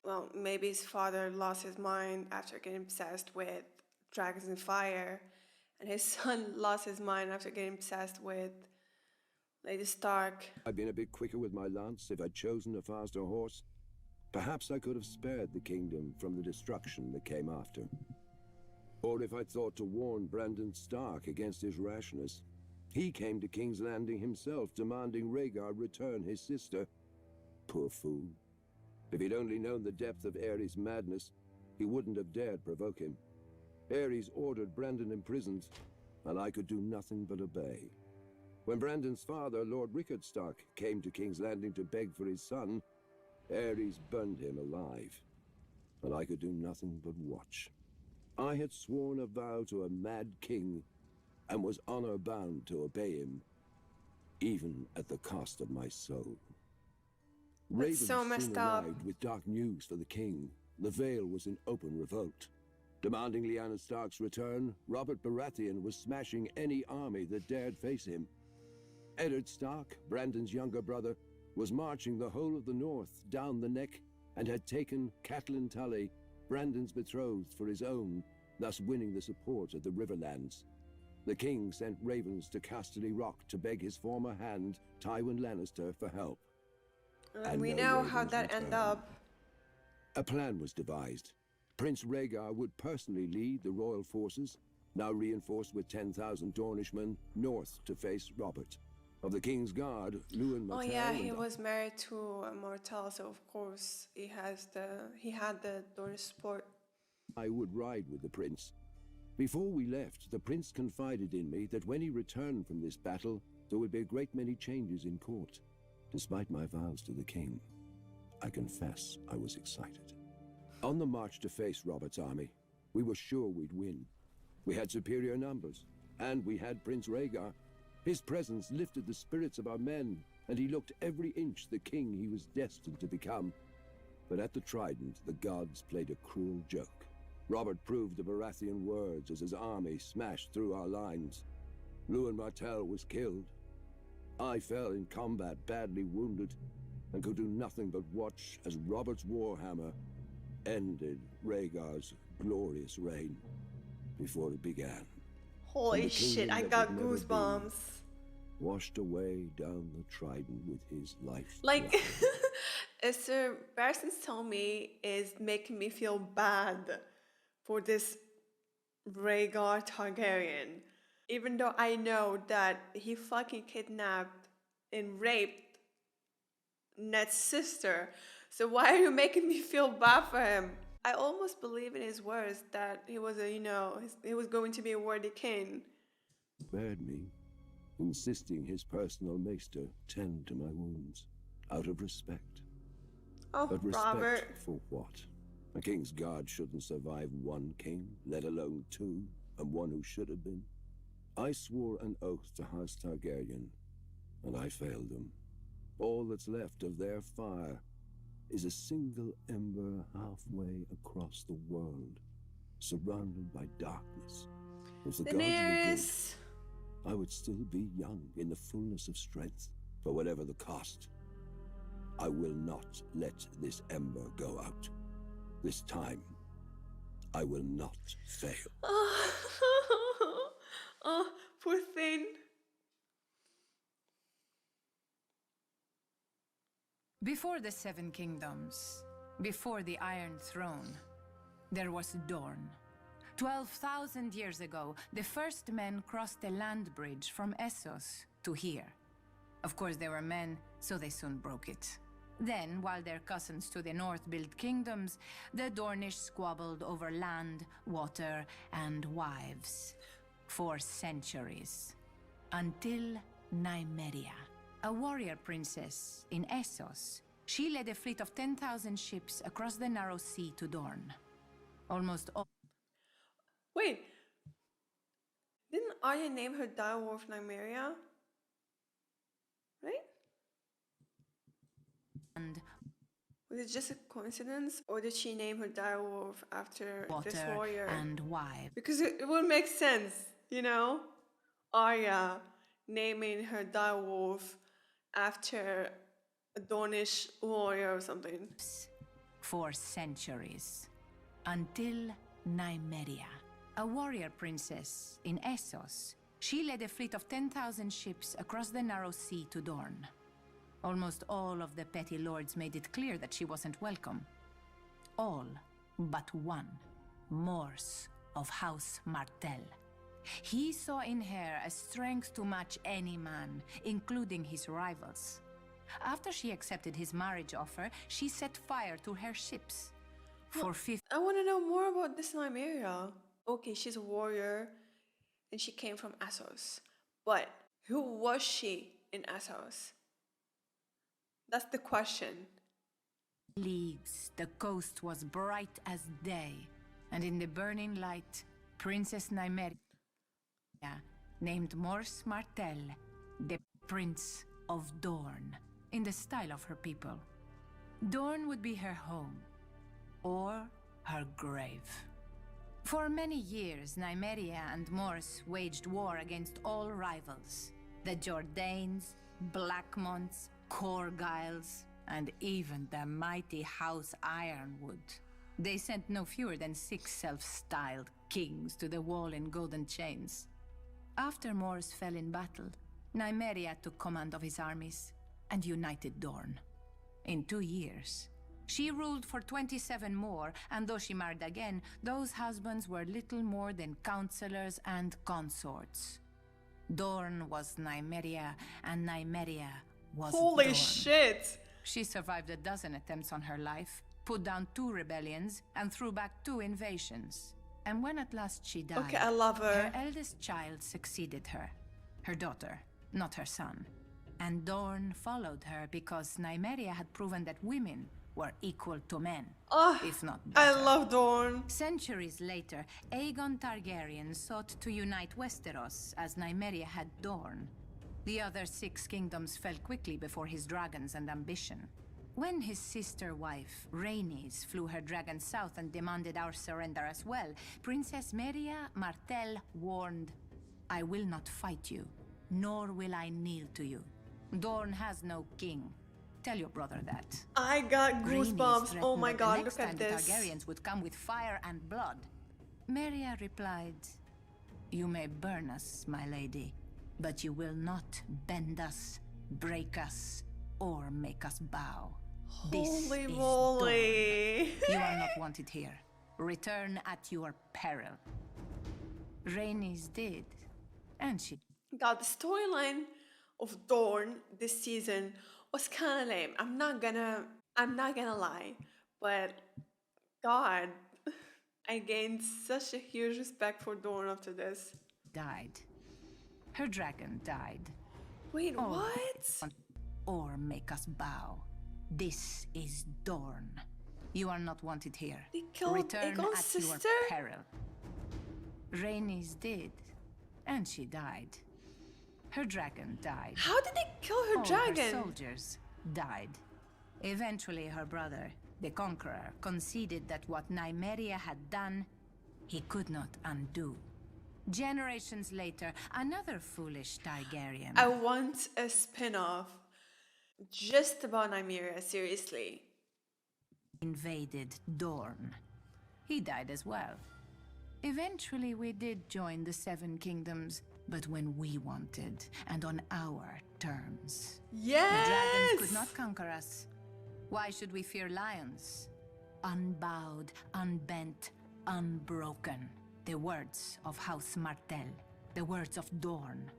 Well, maybe his father lost his mind after getting obsessed with dragons and fire, and his son lost his mind after getting obsessed with Lady Stark. I'd been a bit quicker with my lance if I'd chosen a faster horse. Perhaps I could have spared the kingdom from the destruction that came after. Or if I'd thought to warn Brandon Stark against his rashness. He came to King's Landing himself, demanding Rhaegar return his sister. Poor fool. If he'd only known the depth of Aerys' madness, he wouldn't have dared provoke him. Aerys ordered Brandon imprisoned, and I could do nothing but obey. When Brandon's father, Lord Rickard Stark, came to King's Landing to beg for his son, Aerys burned him alive, and I could do nothing but watch. I had sworn a vow to a mad king, and was honor-bound to obey him, even at the cost of my soul. Ravens so messed soon up. arrived with dark news for the king. The Vale was in open revolt. Demanding Lyanna Stark's return, Robert Baratheon was smashing any army that dared face him. Eddard Stark, Brandon's younger brother, was marching the whole of the north down the neck and had taken Catelyn Tully, Brandon's betrothed, for his own, thus winning the support of the Riverlands. The king sent ravens to Casterly Rock to beg his former hand, Tywin Lannister, for help. And we no know how ravens that ended returned. up. A plan was devised. Prince Rhaegar would personally lead the royal forces, now reinforced with 10,000 Dornishmen, north to face Robert. Of the King's Guard, Lewin Martell... Oh yeah, he and was married to Martell, so of course he had the Dornish support. I would ride with the prince. Before we left, the prince confided in me that when he returned from this battle, there would be a great many changes in court. Despite my vows to the king, I confess I was excited. On the march to face Robert's army, we were sure we'd win. We had superior numbers, and we had Prince Rhaegar. His presence lifted the spirits of our men, and he looked every inch the king he was destined to become. But at the Trident, the gods played a cruel joke. Robert proved the Baratheon words as his army smashed through our lines. Lewin Martell was killed. I fell in combat, badly wounded, and could do nothing but watch as Robert's warhammer ended Rhaegar's glorious reign before it began. Holy shit, I got goosebumps. Washed away down the Trident with his life. Like, Sir Barristan Selmy is making me feel bad for this Rhaegar Targaryen. Even though I know that he fucking kidnapped and raped Ned's sister. So why are you making me feel bad for him? I almost believe in his words that he was he was going to be a worthy king. Spared me, insisting his personal maester tend to my wounds, out of respect. Oh, But respect Robert. for what? A king's guard shouldn't survive one king, let alone two, and one who should have been. I swore an oath to House Targaryen, and I failed them. All that's left of their fire is a single ember halfway across the world, surrounded by darkness. If the gods were Daenerys. good, I would still be young in the fullness of strength. But whatever the cost, I will not let this ember go out. This time, I will not fail. Oh, poor thing. Before the Seven Kingdoms, before the Iron Throne, there was Dorne. 12,000 years ago, the first men crossed the land bridge from Essos to here. Of course, they were men, so they soon broke it. Then, while their cousins to the north built kingdoms, the Dornish squabbled over land, water, and wives. For centuries. Until Nymeria, a warrior princess in Essos. She led a fleet of 10,000 ships across the narrow sea to Dorne. Almost all... Wait. Didn't Arya name her direwolf Nymeria? Right? And Was it just a coincidence? Or did she name her direwolf after this water warrior? and wives. Because it would make sense, you know? Arya naming her direwolf after a Dornish warrior or something. For centuries. Until Nymeria, a warrior princess in Essos. She led a fleet of 10,000 ships across the narrow sea to Dorne. Almost all of the petty lords made it clear that she wasn't welcome. All but one, Mors of House Martell. He saw in her a strength to match any man, including his rivals. After she accepted his marriage offer, she set fire to her ships. For 50 I want to know more about this Nymeria. Okay, she's a warrior and she came from Essos. But who was she in Essos? That's the question. leagues, the coast was bright as day, and in the burning light, Princess Nymeria named Mors Martell the Prince of Dorne, in the style of her people. Dorne would be her home, or her grave. For many years, Nymeria and Mors waged war against all rivals. The Jordanes, Blackmonts, Corgyles, and even the mighty House Ironwood. They sent no fewer than 6 self-styled kings to the wall in golden chains. After Mors fell in battle, Nymeria took command of his armies and united Dorne. In 2 years, She ruled for 27 more, and though she married again, those husbands were little more than counselors and consorts. Dorne was Nymeria, and Nymeria was Holy Dorne. shit! She survived a dozen attempts on her life, put down 2 rebellions, and threw back 2 invasions. And when at last she died, Okay, I love her. her eldest child succeeded her. Her daughter, not her son. And Dorne followed her because Nymeria had proven that women were equal to men, if not I better. love Dorne. Centuries later, Aegon Targaryen sought to unite Westeros as Nymeria had Dorne. The other 6 kingdoms fell quickly before his dragons and ambition. When his sister wife, Rhaenys, flew her dragon south and demanded our surrender as well, Princess Meria Martell warned, "I will not fight you, nor will I kneel to you. Dorne has no king. Tell your brother that." I got Rhaenys goosebumps. Oh threatened my that god, the next look time at the this. Targaryens would come with fire and blood. Meria replied, "You may burn us, my lady, but you will not bend us, break us, or make us bow. This Holy is moly. Dorne. You are not wanted here. Return at your peril." Rhaenys did, and she God, the storyline of Dorne this season was kind of lame. I'm not gonna lie, but God, I gained such a huge respect for Dorne after this. died. Her dragon died. Wait, Oh. what? Or make us bow. This is Dorne. You are not wanted here. They killed Return Aegon's at sister? your peril. Rhaenys did, and she died. Her dragon died. How did they kill her All dragon? her soldiers died. Eventually, her brother, the Conqueror, conceded that what Nymeria had done, he could not undo. Generations later, another foolish Targaryen. I want a spin-off just about Nymeria, seriously. Invaded Dorne. He died as well. Eventually, we did join the 7 kingdoms, but when we wanted, and on our terms. Yes! The dragons could not conquer us. Why should we fear lions? Unbowed, unbent, unbroken. The words of House Martell, the words of Dorne.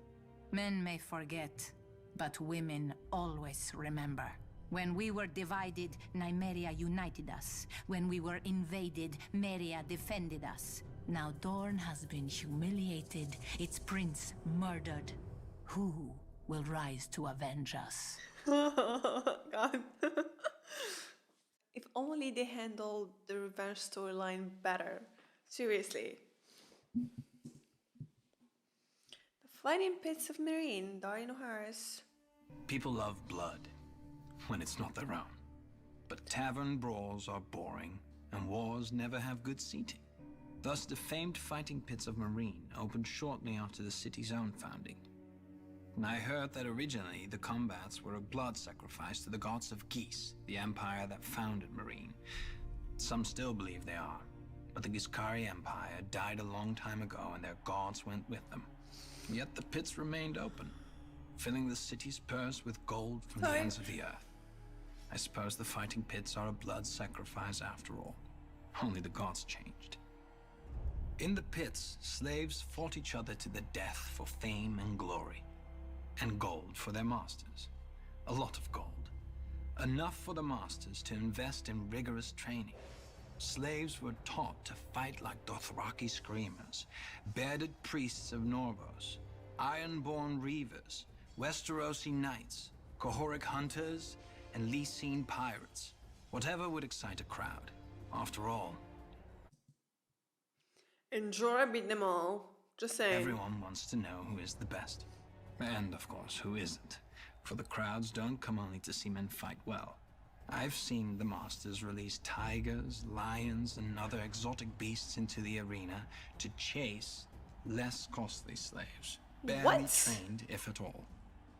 Men may forget, but women always remember. When we were divided, Nymeria united us. When we were invaded, Meria defended us. Now Dorne has been humiliated, its prince murdered. Who will rise to avenge us? God. If only they handled the revenge storyline better. Seriously. The fighting pits of Meereen, Darren O'Harris. People love blood when it's not their own. But tavern brawls are boring, and wars never have good seating. Thus, the famed fighting pits of Meereen opened shortly after the city's own founding. And I heard that originally the combats were a blood sacrifice to the gods of Geese, the empire that founded Meereen. Some still believe they are, but the Giscari Empire died a long time ago and their gods went with them. Yet the pits remained open, filling the city's purse with gold from the ends of the earth. I suppose the fighting pits are a blood sacrifice after all. Only the gods changed. In the pits, slaves fought each other to the death for fame and glory. And gold for their masters. A lot of gold. Enough for the masters to invest in rigorous training. Slaves were taught to fight like Dothraki screamers, bearded priests of Norvos, iron-born reavers, Westerosi knights, Cohoric hunters, and Lysine pirates. Whatever would excite a crowd. After all, And Jorah beat them all. Just saying. everyone wants to know who is the best. And, of course, who isn't. For the crowds don't come only to see men fight well. I've seen the masters release tigers, lions, and other exotic beasts into the arena to chase less costly slaves. Barely What? trained, if at all.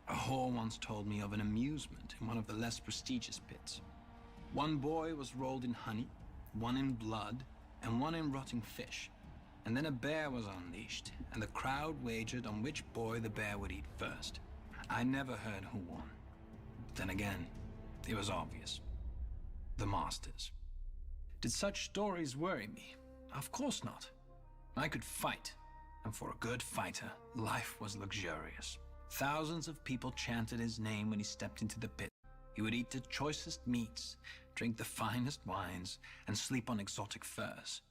A whore once told me of an amusement in one of the less prestigious pits. One boy was rolled in honey, one in blood, and one in rotting fish. And then a bear was unleashed, and the crowd wagered on which boy the bear would eat first. I never heard who won. But then again, it was obvious. the Masters. Did such stories worry me? Of course not. I could fight, and for a good fighter, life was luxurious. Thousands of people chanted his name when he stepped into the pit. He would eat the choicest meats, drink the finest wines, and sleep on exotic furs.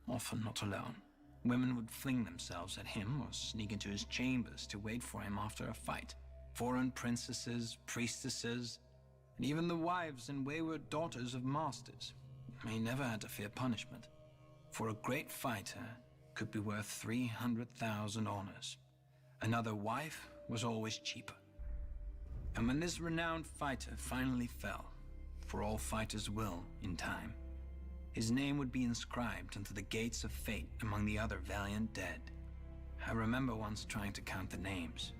Often not alone. Women would fling themselves at him or sneak into his chambers to wait for him after a fight. Foreign princesses, priestesses, and even the wives and wayward daughters of masters. He never had to fear punishment. For a great fighter could be worth 300,000 honors. Another wife was always cheaper. And when this renowned fighter finally fell, for all fighters will in time, his name would be inscribed onto the gates of fate among the other valiant dead. I remember once trying to count the names,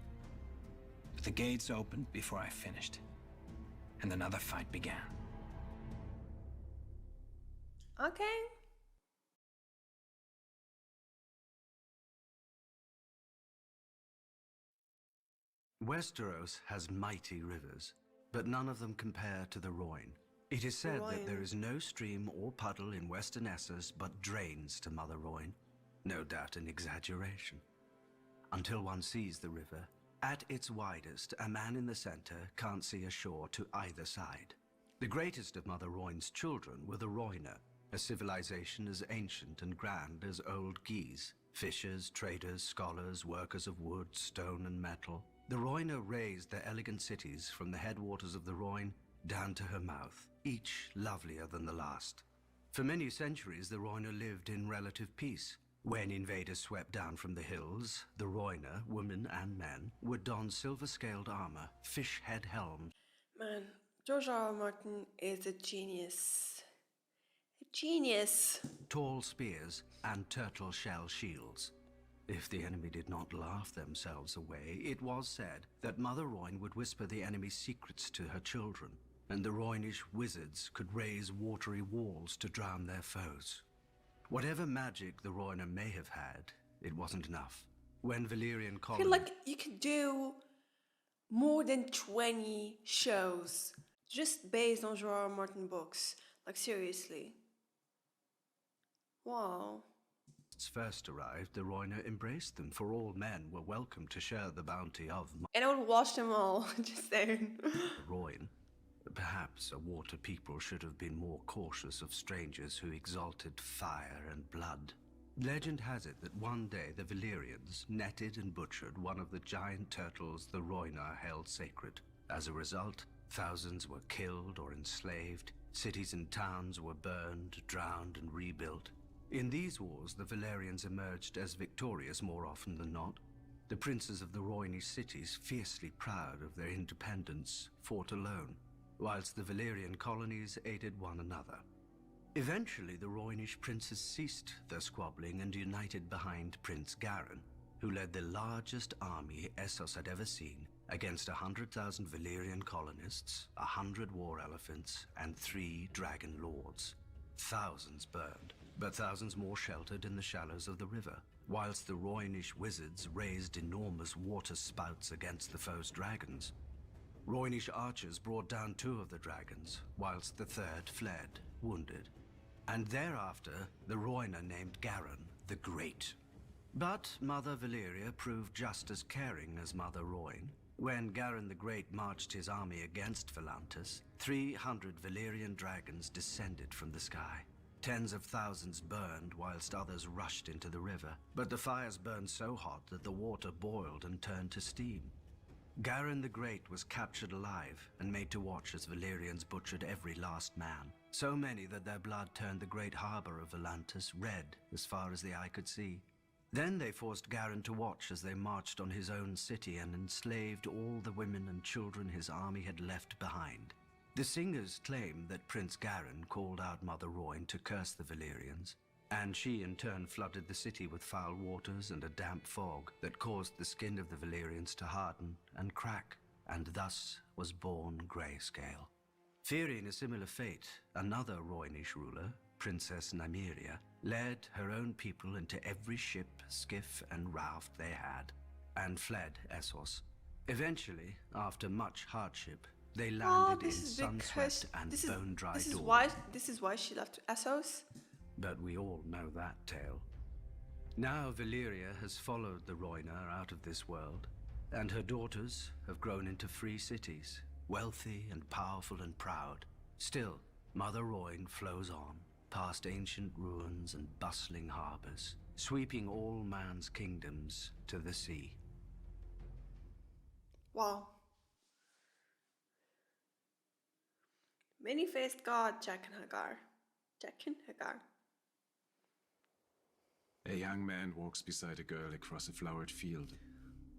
but the gates opened before I finished, and another fight began. Okay. Westeros has mighty rivers, but none of them compare to the Rhoyne. It is said that there is no stream or puddle in Western Essos but drains to Mother Rhoyne. No doubt an exaggeration. Until one sees the river, at its widest, a man in the center can't see a shore to either side. The greatest of Mother Rhoyne's children were the Rhoyner, a civilization as ancient and grand as old Guise. Fishers, traders, scholars, workers of wood, stone, and metal. The Rhoyner raised their elegant cities from the headwaters of the Rhoyne down to her mouth, each lovelier than the last. For many centuries, the Rhoyner lived in relative peace. When invaders swept down from the hills, the Rhoyner, women and men, would don silver-scaled armor, fish-head helms. Man, George R. R. Martin is a genius. A genius. Tall spears, and turtle shell shields. If the enemy did not laugh themselves away, it was said that Mother Rhoyne would whisper the enemy's secrets to her children, and the Rhoynish wizards could raise watery walls to drown their foes. Whatever magic the Rhoyner may have had, it wasn't enough. When Valyrian I colonies... feel like you could do more than 20 shows just based on George R. R. Martin books. Like, seriously. Wow. first arrived, the Rhoyner embraced them, for all men were welcome to share the bounty of And I would watch them all, just saying. Rhoyne. Perhaps a water people should have been more cautious of strangers who exalted fire and blood. Legend has it that one day the Valyrians netted and butchered one of the giant turtles the Rhoyner held sacred. As a result, thousands were killed or enslaved, cities and towns were burned, drowned, and rebuilt. In these wars, the Valyrians emerged as victorious more often than not. The princes of the Rhoynish cities, fiercely proud of their independence, fought alone, whilst the Valyrian colonies aided one another. Eventually, the Rhoynish princes ceased their squabbling and united behind Prince Garin, who led the largest army Essos had ever seen, against 100,000 Valyrian colonists, 100 war elephants, and 3 dragon lords. Thousands burned, but thousands more sheltered in the shallows of the river, whilst the Rhoynish wizards raised enormous water spouts against the foe's dragons. Rhoynish archers brought down 2 of the dragons, whilst the 3rd fled, wounded. And thereafter, the Rhoyner named Garin the Great. But Mother Valyria proved just as caring as Mother Rhoyne. When Garin the Great marched his army against Volantis, 300 Valyrian dragons descended from the sky. Tens of thousands burned, whilst others rushed into the river. But the fires burned so hot that the water boiled and turned to steam. Garin the Great was captured alive and made to watch as Valyrians butchered every last man. So many that their blood turned the great harbor of Volantis red as far as the eye could see. Then they forced Garin to watch as they marched on his own city and enslaved all the women and children his army had left behind. The singers claim that Prince Garin called out Mother Rhoyne to curse the Valyrians, and she in turn flooded the city with foul waters and a damp fog that caused the skin of the Valyrians to harden and crack, and thus was born Grayscale. Fearing a similar fate, another Rhoynish ruler, Princess Nymeria, led her own people into every ship, skiff, and raft they had, and fled Essos. Eventually, after much hardship, They Oh, landed in this is because sun-swept and bone-dry this is Dorne. why this is why she left Essos. But we all know that tale. Now Valyria has followed the Rhoyne out of this world, and her daughters have grown into free cities, wealthy and powerful and proud. Still, Mother Rhoyne flows on, past ancient ruins and bustling harbors, sweeping all man's kingdoms to the sea. Wow. Many-faced god Jaqen H'ghar. Jaqen H'ghar. A young man walks beside a girl across a flowered field.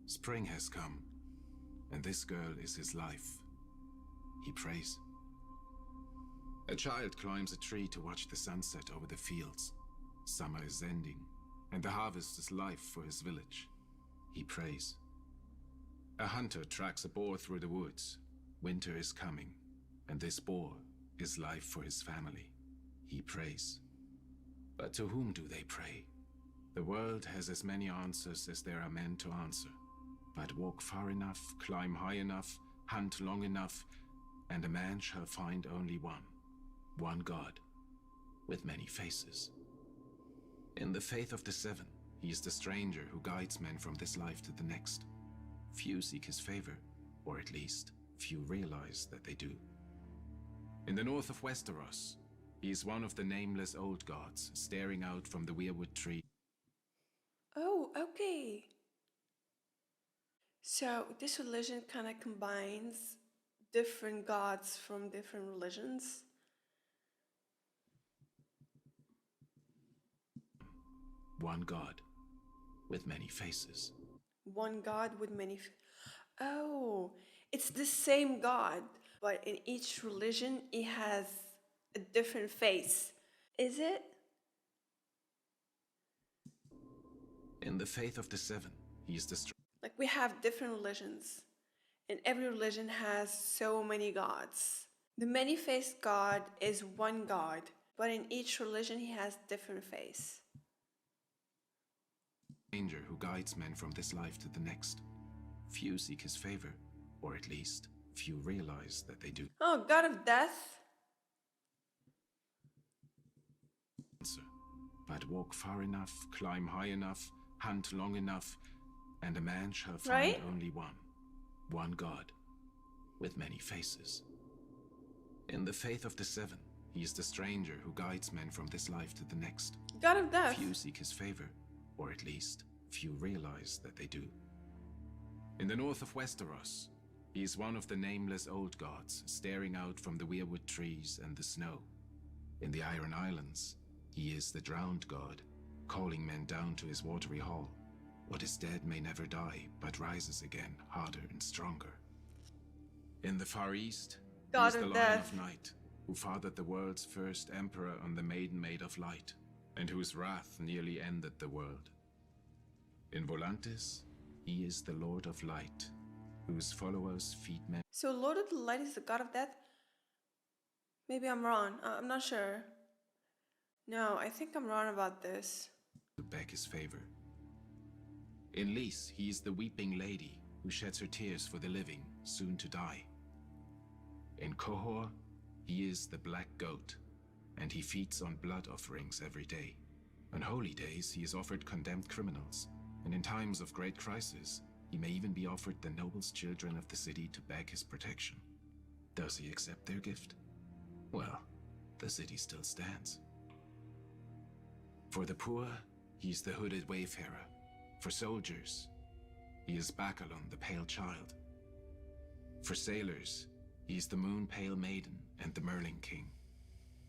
Spring has come, and this girl is his life. He prays. A child climbs a tree to watch the sunset over the fields. Summer is ending, and the harvest is life for his village. He prays. A hunter tracks a boar through the woods. Winter is coming, and this boar is life for his family. He prays. But to whom do they pray? The world has as many answers as there are men to answer. But walk far enough, climb high enough, hunt long enough, and a man shall find only one God, with many faces. In the faith of the Seven, he is the stranger who guides men from this life to the next. Few seek his favor, or at least, few realize that they do. In the north of Westeros, he is one of the nameless old gods, staring out from the weirwood tree. Oh, okay. So this religion kind of combines different gods from different religions. One God, with many faces. One god with many. Oh, it's the same god, but in each religion it has a different face. Is it? In the faith of the Seven, he is the Like we have different religions, and every religion has so many gods. The many-faced god is one god, but in each religion he has different face. stranger who guides men from this life to the next. Few seek his favor, or at least, few realize that they do. Oh, god of death. But walk far enough, climb high enough, hunt long enough, and a man shall find Right? only one God, with many faces. In the faith of the Seven, he is the stranger who guides men from this life to the next. God of death. Few seek his favor, or at least, few realize that they do. In the north of Westeros, he is one of the nameless old gods, staring out from the weirwood trees and the snow. In the Iron Islands, he is the drowned god, calling men down to his watery hall. What is dead may never die, but rises again, harder and stronger. In the Far East, he God is the of Lion Death. of Night, who fathered the world's first emperor on the Maiden Maid of Light, and whose wrath nearly ended the world. In Volantis, he is the Lord of Light, whose followers feed men So Lord of the Light is the god of death? Maybe I'm wrong. I'm not sure. No, I think I'm wrong about this. to beg his favor. In Lys, he is the weeping lady who sheds her tears for the living, soon to die. In Qohor, he is the black goat, and he feeds on blood offerings every day. On holy days, he is offered condemned criminals, and in times of great crisis, he may even be offered the noblest children of the city to beg his protection. Does he accept their gift? Well, the city still stands. For the poor, he is the hooded wayfarer. For soldiers, he is Bacalon, the pale child. For sailors, he is the moon pale maiden and the Merling king.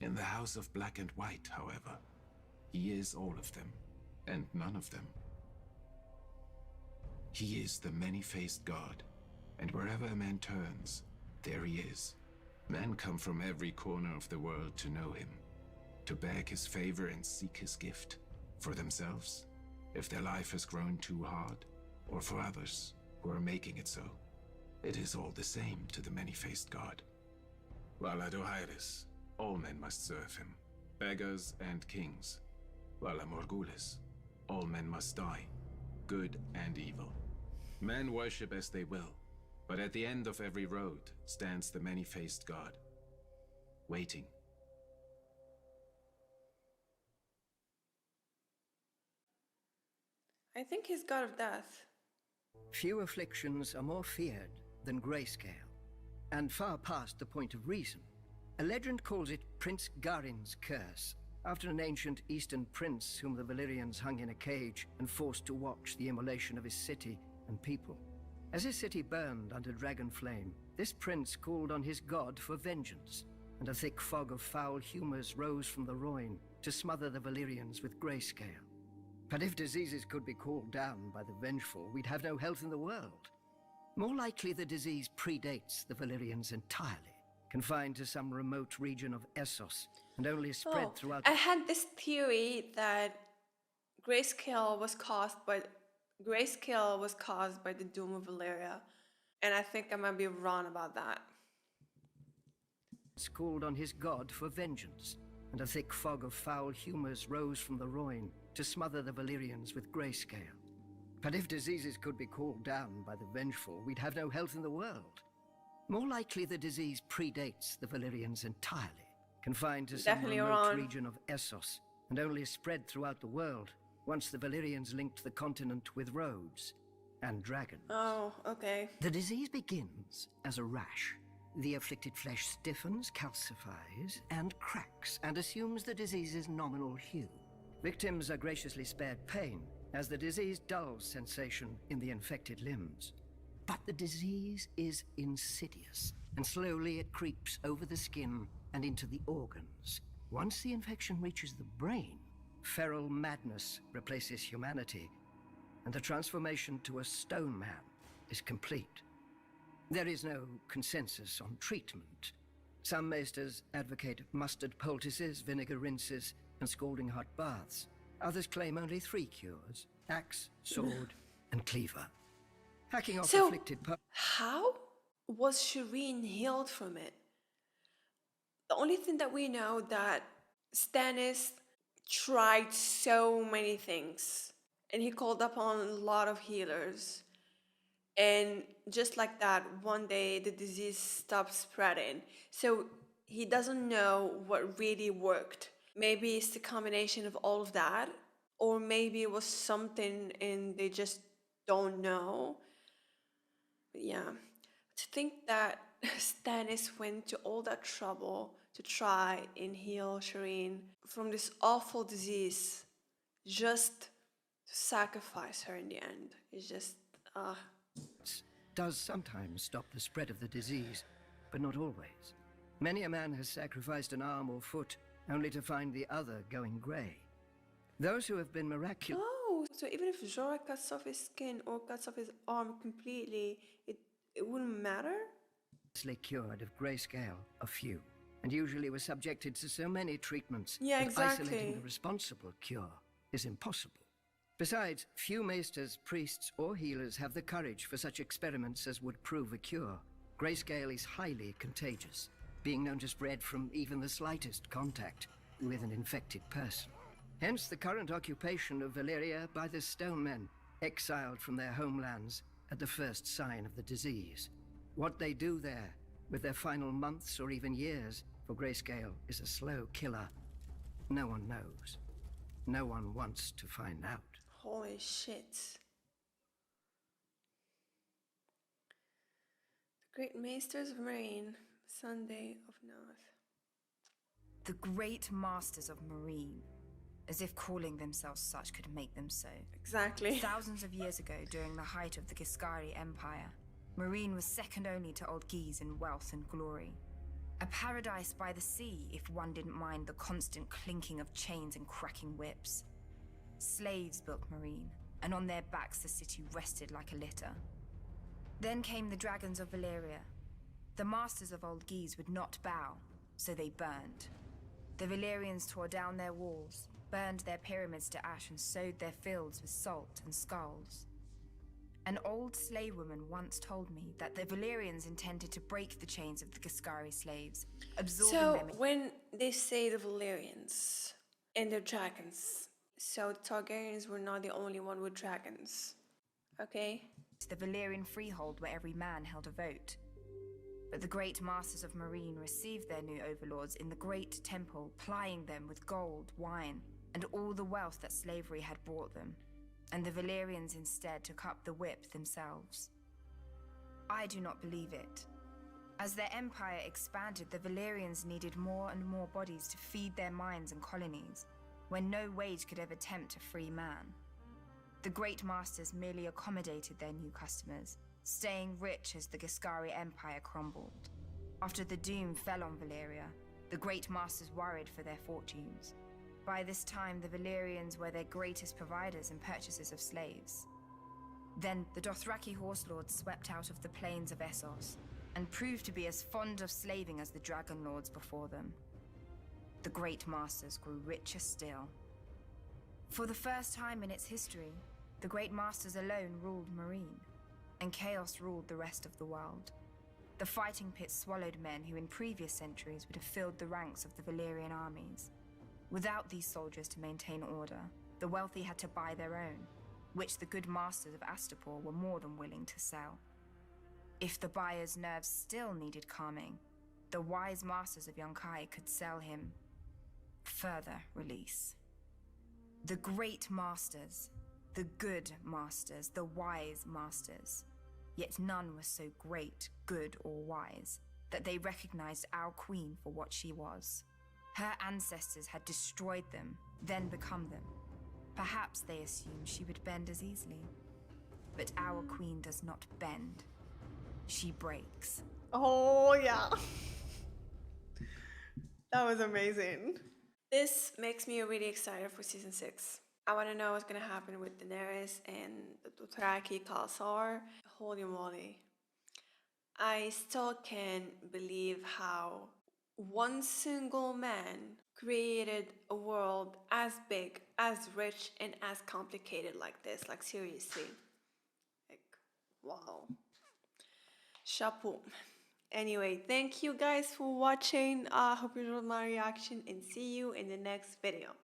In the house of black and white, however, he is all of them, and none of them. He is the many-faced god, and wherever a man turns, there he is. Men come from every corner of the world to know him, to beg his favor and seek his gift, for themselves, if their life has grown too hard, or for others who are making it so. It is all the same to the many-faced god. While at Ohiris, all men must serve him, beggars and kings. While at Morgulis, all men must die, good and evil. Men worship as they will, But at the end of every road stands the many-faced god, waiting. I think he's god of death. Few afflictions are more feared than grayscale, and far past the point of reason. A legend calls it Prince Garin's curse, after an ancient eastern prince whom the Valyrians hung in a cage and forced to watch the immolation of his city and people. As his city burned under dragon flame, this prince called on his god for vengeance, and a thick fog of foul humors rose from the Rhoyne to smother the Valyrians with grayscale. But if diseases could be called down by the vengeful, we'd have no health in the world. More likely the disease predates the Valyrians entirely, confined to some remote region of Essos, and only spread throughout... I had this theory that grayscale was caused by the doom of Valyria, and I think I might be wrong about that. Called on his god for vengeance, and a thick fog of foul humors rose from the Rhoyne to smother the Valyrians with grayscale. But if diseases could be called down by the vengeful, we'd have no health in the world. More likely the disease predates the Valyrians entirely, confined to some remote region of Essos, and only spread throughout the world once the Valyrians linked the continent with roads and dragons. Oh, okay. The disease begins as a rash. The afflicted flesh stiffens, calcifies, and cracks, and assumes the disease's nominal hue. Victims are graciously spared pain, as the disease dulls sensation in the infected limbs. But the disease is insidious, and slowly it creeps over the skin and into the organs. Once the infection reaches the brain, feral madness replaces humanity, and the transformation to a stone man is complete. There is no consensus on treatment. Some maesters advocate mustard poultices, vinegar rinses, and scalding hot baths. Others claim only 3 cures: axe, sword, and cleaver. Hacking off afflicted... How was Shireen healed from it? The only thing that we know that Stannis tried so many things, and he called upon a lot of healers. And just like that, one day the disease stopped spreading. So he doesn't know what really worked. Maybe it's the combination of all of that, or maybe it was something and they just don't know. But yeah, to think that Stannis went to all that trouble to try and heal Shireen from this awful disease, just to sacrifice her in the end, is just, does sometimes stop the spread of the disease, but not always. Many a man has sacrificed an arm or foot only to find the other going grey. Those who have been miraculous... Oh, so even if Jorah cuts off his skin or cuts off his arm completely, it wouldn't matter? ...cured of grayscale, a few, and usually were subjected to so many treatments that isolating the responsible cure is impossible. Besides, few maesters, priests, or healers have the courage for such experiments as would prove a cure. Grayscale is highly contagious, being known to spread from even the slightest contact with an infected person. Hence the current occupation of Valyria by the Stone Men, exiled from their homelands at the first sign of the disease. What they do there, with their final months or even years, for grayscale is a slow killer. No one knows. No one wants to find out. Holy shit. The Great Masters of Meereen, Sunday of North. The Great Masters of Meereen. As if calling themselves such could make them so. Exactly. Thousands of years ago, during the height of the Giscari Empire, Meereen was second only to Old Geese in wealth and glory. A paradise by the sea, if one didn't mind the constant clinking of chains and cracking whips. Slaves built Meereen, and on their backs the city rested like a litter. Then came the dragons of Valyria. The masters of Old Geese would not bow, so they burned. The Valyrians tore down their walls, burned their pyramids to ash, and sowed their fields with salt and skulls. An old slave woman once told me that the Valyrians intended to break the chains of the Giscari slaves, absorbing them... So, when they say the Valyrians and their dragons, so Targaryens were not the only one with dragons, okay? the Valyrian freehold where every man held a vote. But the great masters of Meereen received their new overlords in the great temple, plying them with gold, wine, and all the wealth that slavery had brought them. And the Valyrians instead took up the whip themselves. I do not believe it. As their empire expanded, the Valyrians needed more and more bodies to feed their mines and colonies, when no wage could ever tempt a free man. The great masters merely accommodated their new customers, staying rich as the Giscari Empire crumbled. After the doom fell on Valyria, the great masters worried for their fortunes. By this time, the Valyrians were their greatest providers and purchasers of slaves. Then the Dothraki horse lords swept out of the plains of Essos, and proved to be as fond of slaving as the dragon lords before them. The great masters grew richer still. For the first time in its history, the great masters alone ruled Meereen, and chaos ruled the rest of the world. The fighting pits swallowed men who in previous centuries would have filled the ranks of the Valyrian armies. Without these soldiers to maintain order, the wealthy had to buy their own, which the good masters of Astapor were more than willing to sell. If the buyer's nerves still needed calming, the wise masters of Yunkai could sell him further release. The great masters, the good masters, the wise masters. Yet none was so great, good, or wise that they recognized our queen for what she was. Her ancestors had destroyed them, then become them. Perhaps they assumed she would bend as easily. But our queen does not bend. She breaks. Oh, yeah. That was amazing. This makes me really excited for season 6. I want to know what's going to happen with Daenerys and the Dothraki Khalasar. Holy moly. I still can't believe how one single man created a world as big, as rich, and as complicated like this. Like, seriously. Like, wow. Chapeau. Anyway, thank you guys for watching. I hope you enjoyed my reaction and see you in the next video.